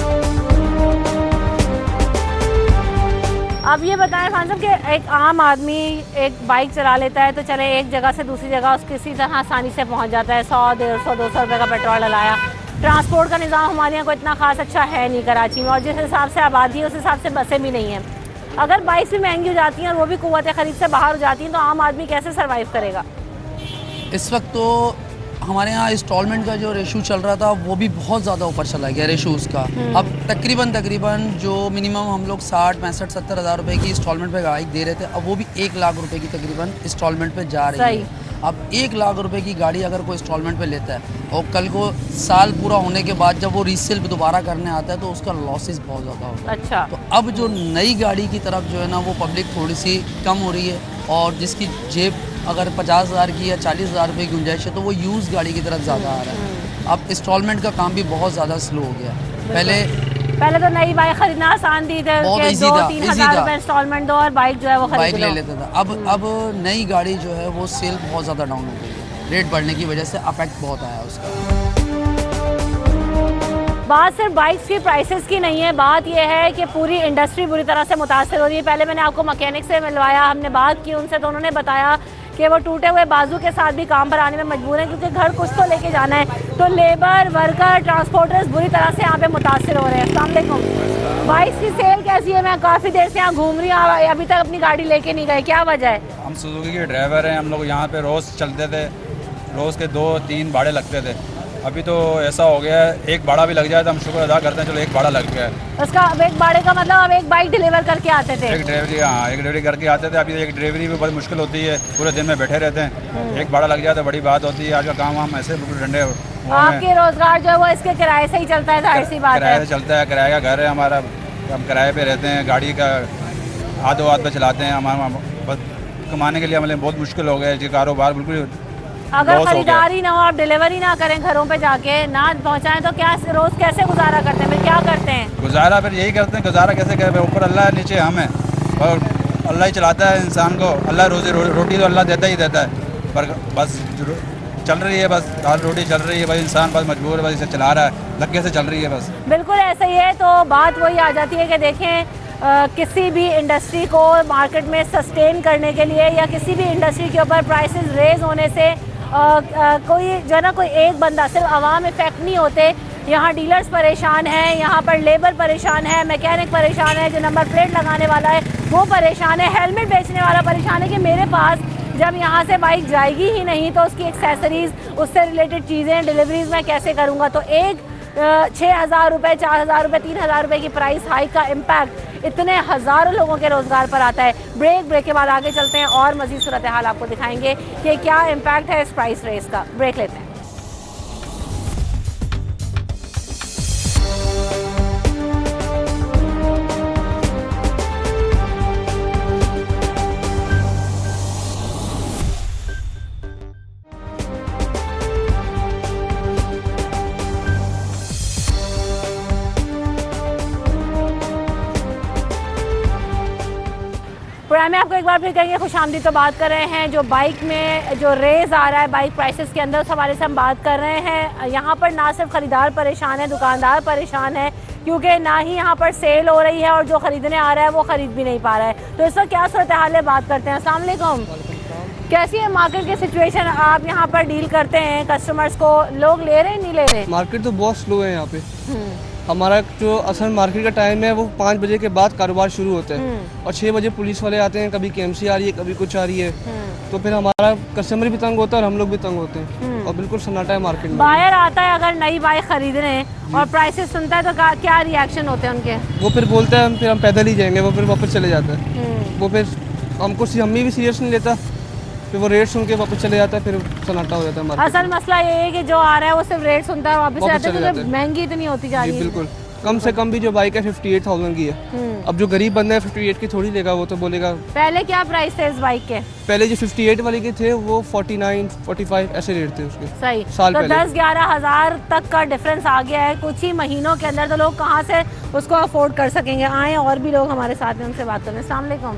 अब ये बताएं खान साहब कि एक आम आदमी एक बाइक चला लेता है तो चले एक जगह से दूसरी जगह उस किसी तरह आसानी से पहुंच जाता है, 100 150 200 रुपये का पेट्रोल डलाया। ट्रांसपोर्ट का निज़ाम हमारे यहाँ को इतना खास अच्छा है नहीं कराची में, और जिस हिसाब से आबादी है उस हिसाब से बसें भी नहीं हैं। अगर बाइक भी महंगी हो जाती हैं और वो भी कुव्वत खरीद से बाहर हो जाती हैं, तो आम आदमी कैसे सर्वाइव करेगा? इस वक्त तो हमारे यहाँ इंस्टॉलमेंट का जो रेशो चल रहा था वो भी बहुत ज़्यादा ऊपर चला गया रेशो उसका। अब तकरीबन जो मिनिमम हम लोग 60-65-70 हज़ार रुपये की इंस्टॉलमेंट पे बाइक दे रहे थे, अब वो भी 1 लाख रुपए की तकरीबन इंस्टॉलमेंट पे जा रही है। अब 1 लाख रुपए की गाड़ी अगर कोई इंस्टॉलमेंट पे लेता है और कल को साल पूरा होने के बाद जब वो रीसेल दोबारा करने आता है तो उसका लॉसेस बहुत ज़्यादा होता है। अच्छा। तो अब जो नई गाड़ी की तरफ जो है ना वो पब्लिक थोड़ी सी कम हो रही है, और जिसकी जेब अगर 50 हज़ार की या 40 हज़ार रुपये की गुंजाइश है तो वो यूज़ गाड़ी की तरफ ज़्यादा आ रहा है। अब इंस्टॉलमेंट का काम भी बहुत ज़्यादा स्लो हो गया। पहले तो नई बाइक खरीदना आसान थी, 2-3 हज़ार रुपये इंस्टॉलमेंट दो और बाइक जो है वो बाइक ले लेता था। अब नई गाड़ी जो है वो सेल बहुत ज़्यादा डाउन हो गई है, रेट बढ़ने की वजह से अफेक्ट बहुत आया उसका। बात सिर्फ बाइक्स की प्राइसेस की नहीं है, बात यह है कि पूरी इंडस्ट्री बुरी तरह से मुतासर हो रही है। पहले मैंने आपको मैकेनिक से मिलवाया, हमने बात की उनसे, तो उन्होंने बताया कि वो टूटे हुए बाजू के साथ भी काम पर आने में मजबूर हैं क्योंकि घर कुछ तो लेके जाना है। तो लेबर, वर्कर, ट्रांसपोर्टर्स बुरी तरह से यहाँ पे मुतासर हो रहे हैं। अस्सलाम वालेकुम। बाइक्स की सेल कैसी है? मैं काफ़ी देर से यहाँ घूम रही हूँ, अभी तक अपनी गाड़ी लेके नहीं गए, क्या वजह है? हम सुजुकी के ड्राइवर हैं, हम लोग यहाँ पे रोज़ चलते थे, रोज़ के 2-3 भाड़े लगते थे। अभी तो ऐसा हो गया है, एक भाड़ा भी लग जाए तो हम शुक्र अदा करते हैं, चलो एक भाड़ा लग गया है। उसका अब एक भाड़े का मतलब अब एक बाइक डिलीवर करके आते थे? एक ड्राइवरी, हाँ एक ड्राइवरी करके आते थे। अभी एक ड्राइवरी भी बहुत मुश्किल होती है, पूरे दिन में बैठे रहते हैं, एक भाड़ा लग जाए तो बड़ी बात होती है। आज का काम हम ऐसे बिल्कुल ठंडे। आपके रोजगार जो है वो इसके किराए से ही चलता है, जाहिर सी बात है। किराए से चलता है, किराए का घर है हमारा, हम किराए पे रहते हैं, गाड़ी का हाथों पे चलाते हैं। हमारा कमाने के लिए हमें बहुत मुश्किल हो गया है, कारोबार बिल्कुल। अगर खरीदारी ना हो, आप डिलीवरी ना करें, घरों पे जाके ना पहुंचाएं, तो क्या रोज कैसे गुजारा करते हैं? फिर क्या करते हैं? गुजारा फिर यही करते हैं, गुजारा कैसे करें? ऊपर अल्लाह है, नीचे हम हैं, और अल्लाह ही चलाता है इंसान को। अल्लाह रोटी तो अल्लाह देता ही देता है, पर बस चल रही है, बस दाल रोटी चल रही है, बस इंसान बस मजबूर है, बस इसे चला रहा है, लगे से चल रही है बस। बिल्कुल ऐसा ही है। तो बात वही आ जाती है कि देखें, किसी भी इंडस्ट्री को मार्केट में सस्टेन करने के लिए या किसी भी इंडस्ट्री के ऊपर प्राइसेस रेज होने से कोई जो है ना, कोई एक बंदा, सिर्फ आवाम इफेक्ट नहीं होते। यहाँ डीलर्स परेशान हैं, यहाँ पर लेबर परेशान है, मैकेनिक परेशान है, जो नंबर प्लेट लगाने वाला है वो परेशान है, हेलमेट बेचने वाला परेशान है कि मेरे पास जब यहाँ से बाइक जाएगी ही नहीं तो उसकी एक्सेसरीज़, उससे रिलेटेड चीज़ें, डिलीवरीज मैं कैसे करूँगा? तो एक 6,000 रुपये, 4,000 रुपये, 3,000 रुपये की प्राइस हाइक का इम्पैक्ट इतने हज़ारों लोगों के रोज़गार पर आता है। ब्रेक के बाद आगे चलते हैं और मज़ीद सूरत हाल आपको दिखाएंगे कि क्या इम्पैक्ट है इस प्राइस रेस का। ब्रेक लेते हैं। प्रोग्राम में आपको एक बार फिर कहेंगे खुशामदीद। तो बात कर रहे हैं जो बाइक में जो रेज आ रहा है बाइक प्राइसेस के अंदर, उस हवाले से हम बात कर रहे हैं। यहाँ पर ना सिर्फ ख़रीदार परेशान है, दुकानदार परेशान है, क्योंकि ना ही यहाँ पर सेल हो रही है और जो ख़रीदने आ रहा है वो ख़रीद भी नहीं पा रहा है। तो इस वक्त क्या सूरत हाल है, बात करते हैं। अस्सलाम वालेकुम। कैसी है मार्केट की सिचुएशन? आप यहाँ पर डील करते हैं कस्टमर्स को, लोग ले रहे हैं नहीं ले रहे? मार्केट तो बहुत स्लो है यहाँ पे। हमारा जो असल मार्केट का टाइम है वो 5 बजे के बाद कारोबार शुरू होता है और 6 बजे पुलिस वाले आते हैं, कभी केएमसी आ रही है, कभी कुछ आ रही है, तो फिर हमारा कस्टमर भी तंग होता है और हम लोग भी तंग होते हैं और बिल्कुल सन्नाटा है मार्केट में। बायर आता है अगर नई बाइक खरीदने और प्राइसेस सुनता है तो क्या रिएक्शन होते हैं उनके? वो फिर बोलते हैं फिर हम पैदल ही जाएंगे, वो फिर वापस चले जाते हैं। वो फिर हमको हमें भी सीरियस नहीं लेता, फिर वो रेट सुन के वापस चले जाता है, फिर सन्नाटा हो जाता है मार्केट। असल मसला ये है कि जो आ रहा है वो सिर्फ रेट सुनता है वापस चले जाता है, महंगी इतनी होती जा रही है। बिल्कुल, कम से कम भी जो बाइक है 58,000 की है। अब जो गरीब बंदा है 58 की थोड़ी लेगा, वो तो बोलेगा। पहले क्या प्राइस थे इस बाइक के? पहले जो 58 वाले के थे वो 49, 45 ऐसे रेट थे उसके। सही, साल तो पहले 10-11 हज़ार तक का डिफरेंस आ गया है कुछ ही महीनों के अंदर। तो लोग कहाँ से उसको अफोर्ड कर सकेंगे? आए और भी लोग हमारे साथ हैं, उनसे बात करें। अस्सलाम वालेकुम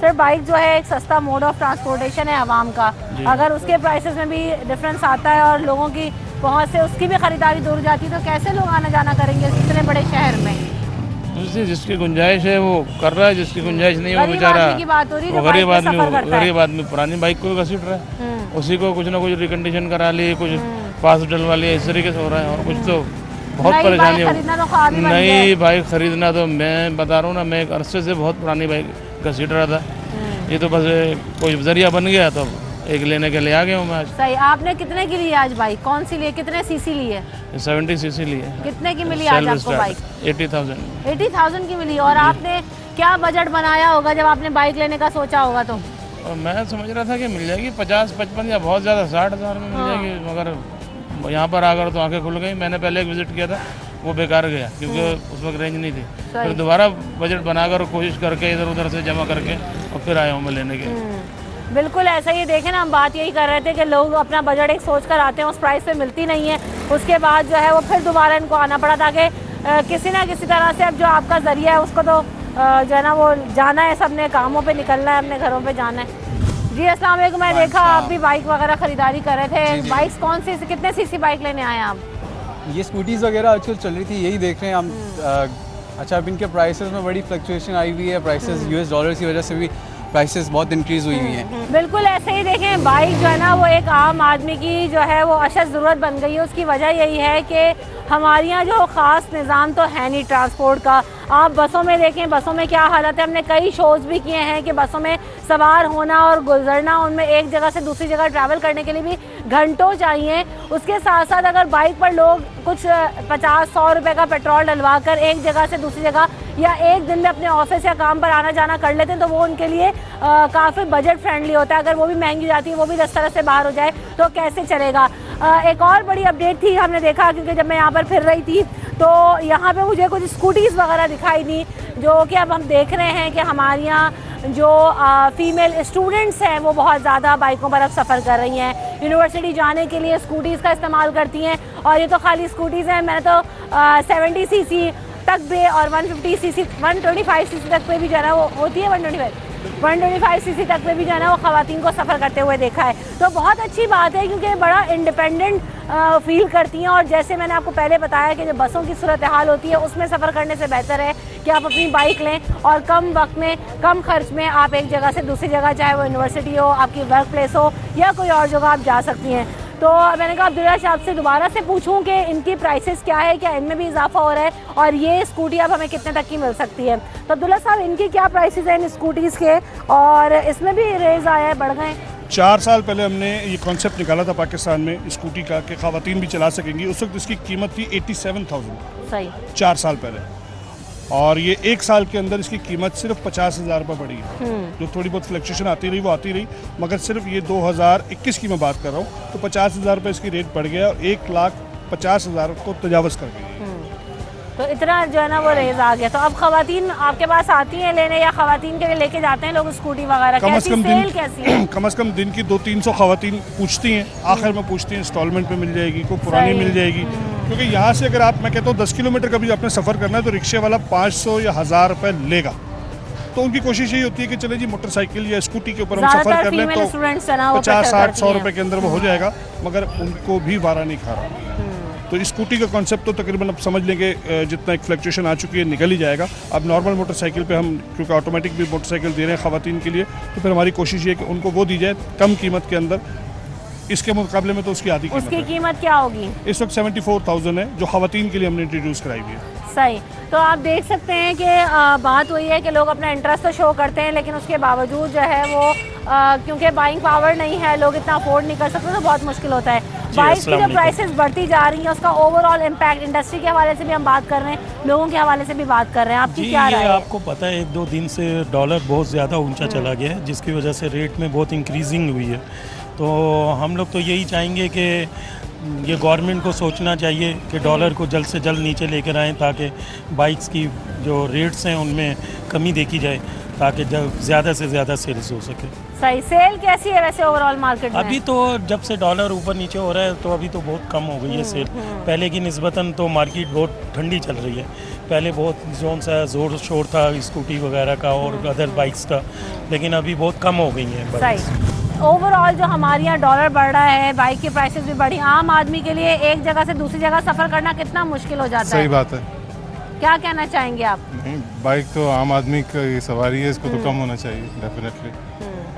सर, बाइक जो है एक सस्ता मोड ऑफ ट्रांसपोर्टेशन है आवाम का, अगर उसके प्राइसेस में भी डिफरेंस आता है और लोगों की पहुँच से उसकी भी खरीदारी दूर जाती है, तो कैसे लोग आना जाना करेंगे इतने बड़े शहर में? जिसकी गुंजाइश है वो कर रहा है, जिसकी गुंजाइश नहीं है वो बेचारा गरीब आदमी पुरानी बाइक को घसीट रहा है, उसी को कुछ ना कुछ रिकंडीशन करा ली, कुछ पास डलवा लिया, इस तरीके से हो रहा है। और कुछ तो बहुत परेशानी हो। नई बाइक खरीदना तो मैं बता रहा हूँ ना, मैं एक अरसे से बहुत पुरानी बाइक घसीट रहा था, ये तो बस कोई जरिया बन गया तो एक लेने के लिए आ गया हूँ मैं आज। सही, आपने कितने की ली आज बाइक? कौन सी ली? कितने सीसी ली है? 70 सीसी ली है। कितने की मिली आज आपको बाइक? 80,000 की मिली। और आपने क्या बजट बनाया होगा जब आपने बाइक लेने का सोचा होगा? तो और मैं समझ रहा था कि मिल जाएगी 50-55 या बहुत ज़्यादा 60,000 में मिल जाएगी, मगर यहाँ पर आकर तो आंखें खुल गई। मैंने पहले एक विजिट किया था, वो बेकार गया क्योंकि उस वक्त रेंज नहीं थी। फिर दोबारा बजट बनाकर कोशिश करके इधर उधर से जमा करके और फिर आया हूँ मैं लेने के। बिल्कुल ऐसा ही। देखें ना, हम बात यही कर रहे थे कि लोग अपना बजट एक सोच कर आते हैं, उस प्राइस पे मिलती नहीं है, उसके बाद जो है वो फिर दोबारा इनको आना पड़ा, ताकि किसी ना किसी तरह से अब जो आपका ज़रिया है उसको तो जो है ना वो जाना है, सबने कामों पे निकलना है, अपने घरों पे जाना है। जी अस्सलाम वालेकुम। मैं देखा आप भी बाइक वगैरह खरीदारी कर रहे थे। बाइक्स कौन सी, कितने सीसी बाइक लेने आए आप? ये स्कूटीज़ वगैरह आजकल चल रही थी, यही देख रहे हैं हम। अच्छा, अब इनके प्राइसेस में बड़ी फ्लक्चुएशन आई हुई है, प्राइसेस US डॉलर की वजह से भी प्राइसेस बहुत इंक्रीज़ हुई हुई हैं। बिल्कुल ऐसे ही। देखें, बाइक जो है ना वो एक आम आदमी की जो है वो अशद ज़रूरत बन गई है। उसकी वजह यही है कि हमारे यहाँ जो ख़ास निज़ाम तो है नहीं ट्रांसपोर्ट का। आप बसों में देखें, बसों में क्या हालत है। हमने कई शोज़ भी किए हैं कि बसों में सवार होना और गुजरना, उनमें एक जगह से दूसरी जगह ट्रैवल करने के लिए भी घंटों चाहिए। उसके साथ साथ अगर बाइक पर लोग कुछ 50-100 रुपये का पेट्रोल डलवा कर एक जगह से दूसरी जगह या एक दिन में अपने ऑफिस या काम पर आना जाना कर लेते हैं, तो वो उनके लिए काफ़ी बजट फ्रेंडली होता है। अगर वो भी महंगी जाती है, वो भी 10 तरह से बाहर हो जाए तो कैसे चलेगा। एक और बड़ी अपडेट थी, हमने देखा क्योंकि जब मैं यहाँ पर फिर रही थी तो यहाँ पे मुझे कुछ स्कूटीज़ वगैरह दिखाई दी, जो कि अब हम देख रहे हैं कि हमारे यहाँ जो फीमेल स्टूडेंट्स हैं वो बहुत ज़्यादा बाइकों पर अब सफ़र कर रही हैं, यूनिवर्सिटी जाने के लिए स्कूटीज़ का इस्तेमाल करती हैं। और ये तो खाली स्कूटीज़ हैं, मैंने तो 70 सीसी तक भी और 150 सीसी 125 सीसी तक पे भी जो है ना वो होती है 125 सीसी तक पे भी जो है ना वो ख़वातीन को सफ़र करते हुए देखा है। तो बहुत अच्छी बात है क्योंकि बड़ा इंडिपेंडेंट फील करती हैं। और जैसे मैंने आपको पहले बताया कि जो बसों की सूरत हाल होती है उसमें सफ़र करने से बेहतर है कि आप अपनी बाइक लें और कम वक्त में कम खर्च में आप एक जगह से दूसरी जगह, चाहे वो यूनिवर्सिटी हो, आपकी वर्क प्लेस हो या कोई और जगह, आप जा सकती हैं। तो मैंने कहा अब्दुल्ला साहब से दोबारा से पूछूं कि इनकी प्राइसेस क्या है, क्या इनमें भी इजाफा हो रहा है और ये स्कूटी अब हमें कितने तक की मिल सकती है। तो अब्दुल्ला साहब, इनकी क्या प्राइसेस हैं इन स्कूटीज़ के, और इसमें भी रेज आया है, बढ़ गए? 4 साल पहले हमने ये कॉन्सेप्ट निकाला था पाकिस्तान में स्कूटी का कि ख़वातीन भी चला सकेंगी। उस वक्त इसकी कीमत थी 87,000। सही, 4 साल पहले। और ये 1 साल के अंदर इसकी कीमत सिर्फ 50,000 रुपये बढ़ी है। जो थोड़ी बहुत फ्लक्चुएशन आती रही वो आती रही, मगर सिर्फ ये 2021 की मैं बात कर रहा हूँ तो 50,000 रुपये इसकी रेट बढ़ गया और 1,50,000 को तजावज़ कर गई। तो इतना जो है ना वो रेज आ गया। तो अब खवातीन आपके पास आती हैं लेने, या खवातीन के लिए लेके जाते हैं लोग स्कूटी वगैरह? कैसी सेल कैसी है? कम से कम दिन की 200-300 खवातीन पूछती हैं, आखिर में पूछती हैं इंस्टॉलमेंट पे मिल जाएगी, कोई पुरानी मिल जाएगी। क्योंकि यहाँ से अगर आप, मैं कहता हूँ 10 किलोमीटर का भी आपने सफ़र करना है तो रिक्शे वाला 500 या 1000 रुपये लेगा। तो उनकी कोशिश यही होती है कि चले जी मोटरसाइकिल या स्कूटी के ऊपर हम सफ़र कर लें तो 50-60-100 रुपए के अंदर वो हो जाएगा, मगर उनको भी वारा नहीं खा रहा। तो स्कूटी का कॉन्सेप्ट तो तकरीबन अब समझ लेंगे जितना एक फ्लक्चुएशन आ चुकी है निकल ही जाएगा। अब नॉर्मल मोटरसाइकिल पे हम क्योंकि ऑटोमेटिक भी मोटरसाइकिल दे रहे हैं ख़वातीन के लिए, तो फिर हमारी कोशिश ये है कि उनको वो दी जाए कम कीमत के अंदर, इसके मुकाबले में तो उसकी आधी उसकी कीमत क्या होगी? इस वक्त 74,000 है जो ख़वातीन के लिए हमने इंट्रोड्यूस कराई हुई है। सही, तो आप देख सकते हैं कि बात वही है कि लोग अपना इंटरेस्ट तो शो करते हैं, लेकिन उसके बावजूद जो है वो क्योंकि बाइंग पावर नहीं है, लोग इतना अफोर्ड नहीं कर सकते, तो बहुत मुश्किल होता है। बाइक की जो प्राइसेस बढ़ती जा रही हैं उसका ओवरऑल इम्पैक्ट इंडस्ट्री के हवाले से भी हम बात कर रहे हैं, लोगों के हवाले से भी बात कर रहे हैं, आपकी क्या राय है? आपको पता है 1-2 दिन से डॉलर बहुत ज़्यादा ऊंचा चला गया है, जिसकी वजह से रेट में बहुत इंक्रीजिंग हुई है। तो हम लोग तो यही चाहेंगे कि ये गवर्नमेंट को सोचना चाहिए कि डॉलर को जल्द से जल्द नीचे लेकर आएँ, ताकि बाइक्स की जो रेट्स हैं उनमें कमी देखी जाए, ताकि ज़्यादा से ज़्यादा सेल्स हो सके। सही, सेल कैसी है वैसे ओवरऑल मार्केट में? अभी तो जब से डॉलर ऊपर नीचे हो रहा है तो अभी तो बहुत कम हो गई है सेल। पहले की निस्बतन तो मार्केट बहुत ठंडी चल रही है। पहले बहुत जोन सा ज़ोर शोर था स्कूटी वगैरह का और अदर बाइक्स का, लेकिन अभी बहुत कम हो गई हैं बाइक्स। ओवरऑल जो हमारे यहाँ डॉलर बढ़ रहा है, बाइक की प्राइसेस भी बढ़ी, आम आदमी के लिए एक जगह से दूसरी जगह सफ़र करना कितना मुश्किल हो जाता है। सही बात है। क्या कहना चाहेंगे आप? नहीं, बाइक तो आम आदमी की सवारी है, इसको तो कम होना चाहिए डेफिनेटली।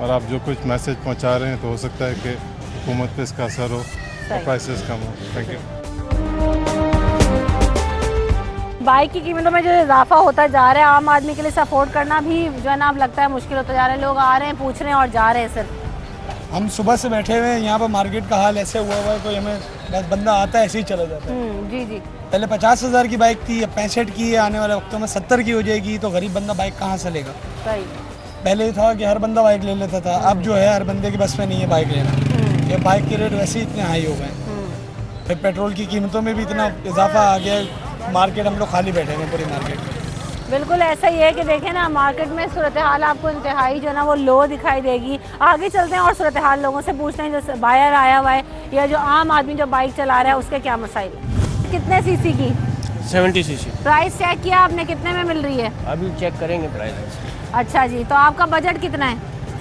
और आप जो कुछ मैसेज पहुंचा रहे हैं तो हो सकता है कि हुकूमत पे इसका असर हो और प्राइसेस कम हो। Thank you. बाइक की कीमतों में जो इजाफा होता जा रहा है, आम आदमी के लिए सपोर्ट करना भी जो है ना अब लगता है मुश्किल होता जा रहा है। लोग आ रहे हैं, पूछ रहे हैं और जा रहे हैं। सिर्फ हम सुबह से बैठे हुए हैं यहाँ पर, मार्केट का हाल ऐसे हुआ है, कोई हमें बस बंदा आता है ऐसे ही चला जाता है। जी जी, पहले 50,000 की बाइक थी, अब 65 की है, आने वाले वक्तों में 70 की हो जाएगी, तो गरीब बंदा बाइक कहाँ से लेगा? सही। पहले था कि हर बंदा बाइक ले लेता था, अब जो है हर बंदे के बस में नहीं है बाइक लेना। ये बाइक के रेट वैसे ही इतने हाई हो गए, फिर पेट्रोल की कीमतों में भी इतना इजाफा आ गया, मार्केट हम लोग खाली बैठे हैं पूरी मार्केट। बिल्कुल ऐसा ही है कि देखें ना, मार्केट में सूरत हाल आपको इंतहाई जो है ना वो लो दिखाई देगी। आगे चलते हैं और सूरत हाल लोगों से पूछते हैं, जो बायर आया हुआ है या जो आम आदमी जो बाइक चला रहा है उसके क्या मसाइल है। कितने सीसी की? 70 सीसी। प्राइस चेक किया आपने, कितने में मिल रही है? अभी चेक करेंगे प्राइस। अच्छा जी, तो आपका बजट कितना है?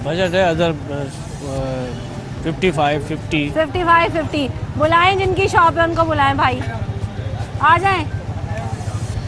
बजट है अदर 55-50। बुलाएं जिनकी शॉप है उनको बुलाएं भाई, आ जाएं।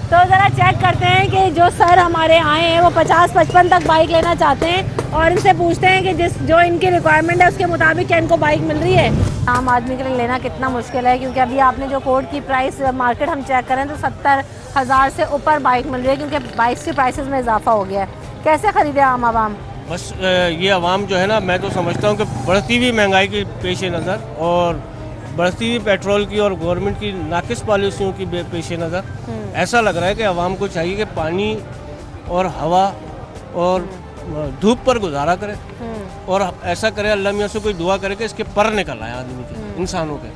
तो ज़रा चेक करते हैं कि जो सर हमारे आए हैं वो 50-55 तक बाइक लेना चाहते हैं और इनसे पूछते हैं कि जो इनकी रिक्वायरमेंट है उसके मुताबिक क्या इनको बाइक मिल रही है। आम आदमी के लिए लेना कितना मुश्किल है, क्योंकि अभी आपने जो कोड की प्राइस मार्केट हम चेक करें तो 70,000 से ऊपर बाइक मिल रही है, क्योंकि बाइक्स की प्राइसेस में इजाफा हो गया है। कैसे ख़रीदे आम आवाम? बस ये आवाम जो है ना, मैं तो समझता हूँ कि बढ़ती हुई महंगाई के पेश नज़र और बढ़ती हुई पेट्रोल की और गवर्नमेंट की नाकिस पॉलिसियों की पेश नज़र ऐसा लग रहा है कि आवाम को चाहिए कि पानी और हवा और धूप पर गुजारा करे और ऐसा करे, अल्लाह मियाँ से कोई दुआ करे कि इसके पर निकल आए आदमी के, इंसानों के,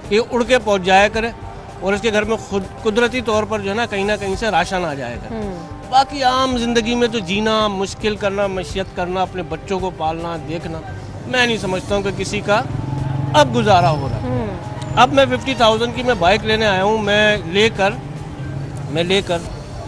कि उड़ के पहुँच जाया करे और इसके घर में खुद कुदरती तौर पर जो है ना कहीं से राशन आ जाएगा। बाकी आम जिंदगी में तो जीना, मुश्किल करना, मशियत करना, अपने बच्चों को पालना, देखना, मैं नहीं समझता हूँ कि किसी का अब गुजारा हो रहा है। अब मैं 50,000 की मैं बाइक लेने आया हूँ, मैं लेकर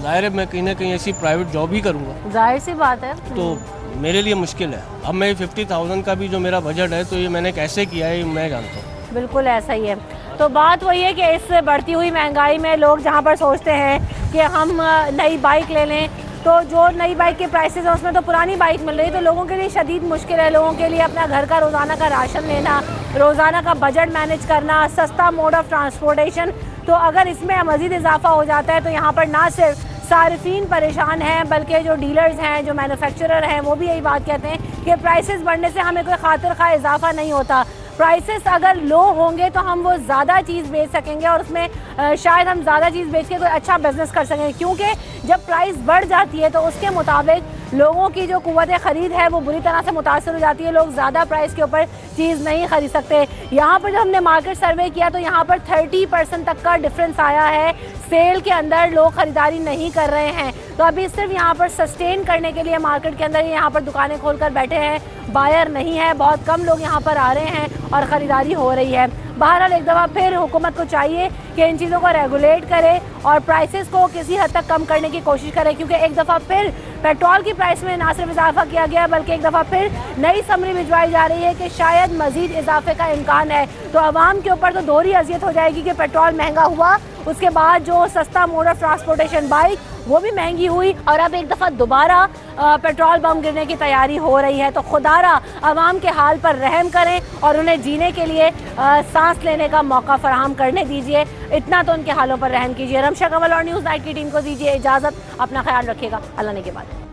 ज़ाहिर है मैं कहीं ना कहीं ऐसी प्राइवेट जॉब ही करूँगा, जाहिर सी बात है, तो मेरे लिए मुश्किल है। अब मैं 50,000 का भी जो मेरा बजट है तो ये मैंने कैसे किया है मैं जानता हूँ। बिल्कुल ऐसा ही है। तो बात वही है कि इस बढ़ती हुई महंगाई में लोग जहाँ पर सोचते हैं कि हम नई बाइक ले लें, तो जो नई बाइक के प्राइसेस हैं उसमें तो पुरानी बाइक मिल रही है, तो लोगों के लिए शदीद मुश्किल है। लोगों के लिए अपना घर का रोज़ाना का राशन लेना, रोज़ाना का बजट मैनेज करना, सस्ता मोड ऑफ ट्रांसपोर्टेशन, तो अगर इसमें मज़ीद इजाफा हो जाता है तो यहाँ पर ना सिर्फ सारिफीन परेशान हैं बल्कि जो डीलर्स हैं, जो मैन्युफैक्चरर हैं, वो भी यही बात कहते हैं कि प्राइसेस बढ़ने से हमें कोई खातिर खा इजाफा नहीं होता। प्राइसेस अगर लो होंगे तो हम वो ज़्यादा चीज़ बेच सकेंगे और उसमें शायद हम ज़्यादा चीज़ बेच के कोई अच्छा बिजनेस कर सकेंगे, क्योंकि जब प्राइस बढ़ जाती है तो उसके मुताबिक लोगों की जो कुव्वत ख़रीद है वो बुरी तरह से मुतासर हो जाती है। लोग ज़्यादा प्राइस के ऊपर चीज़ नहीं खरीद सकते। यहाँ पर जब हमने मार्केट सर्वे किया तो यहाँ पर 30% तक का डिफरेंस आया है, सेल के अंदर लोग ख़रीदारी नहीं कर रहे हैं। तो अभी सिर्फ यहाँ पर सस्टेन करने के लिए मार्केट के अंदर यहाँ पर दुकानें खोल कर बैठे हैं, बायर नहीं है, बहुत कम लोग यहाँ पर आ रहे हैं और ख़रीदारी हो रही है। बहरहाल एक दफ़ा फिर हुकूमत को चाहिए कि इन चीज़ों को रेगुलेट करे और प्राइसेस को किसी हद तक कम करने की कोशिश करे, क्योंकि एक दफ़ा फिर पेट्रोल की प्राइस में ना सिर्फ इजाफा किया गया बल्कि एक दफ़ा फिर नई समरी भिजवाई जा रही है कि शायद मजीद इजाफे का इम्कान है। तो आवाम के ऊपर तो दोहरी अजियत हो जाएगी कि पेट्रोल महंगा हुआ, उसके बाद जो सस्ता मोड ऑफ ट्रांसपोर्टेशन बाइक वो भी महंगी हुई, और अब एक दफ़ा दोबारा पेट्रोल बम गिरने की तैयारी हो रही है। तो खुदारा आवाम के हाल पर रहम करें और उन्हें जीने के लिए सांस लेने का मौका फराहम करने दीजिए। इतना तो उनके हालों पर रहम कीजिए। रमशा कंवल और न्यूज़ नाइट की टीम को दीजिए इजाज़त। अपना ख्याल रखिएगा। अल्लाह ने के बाद।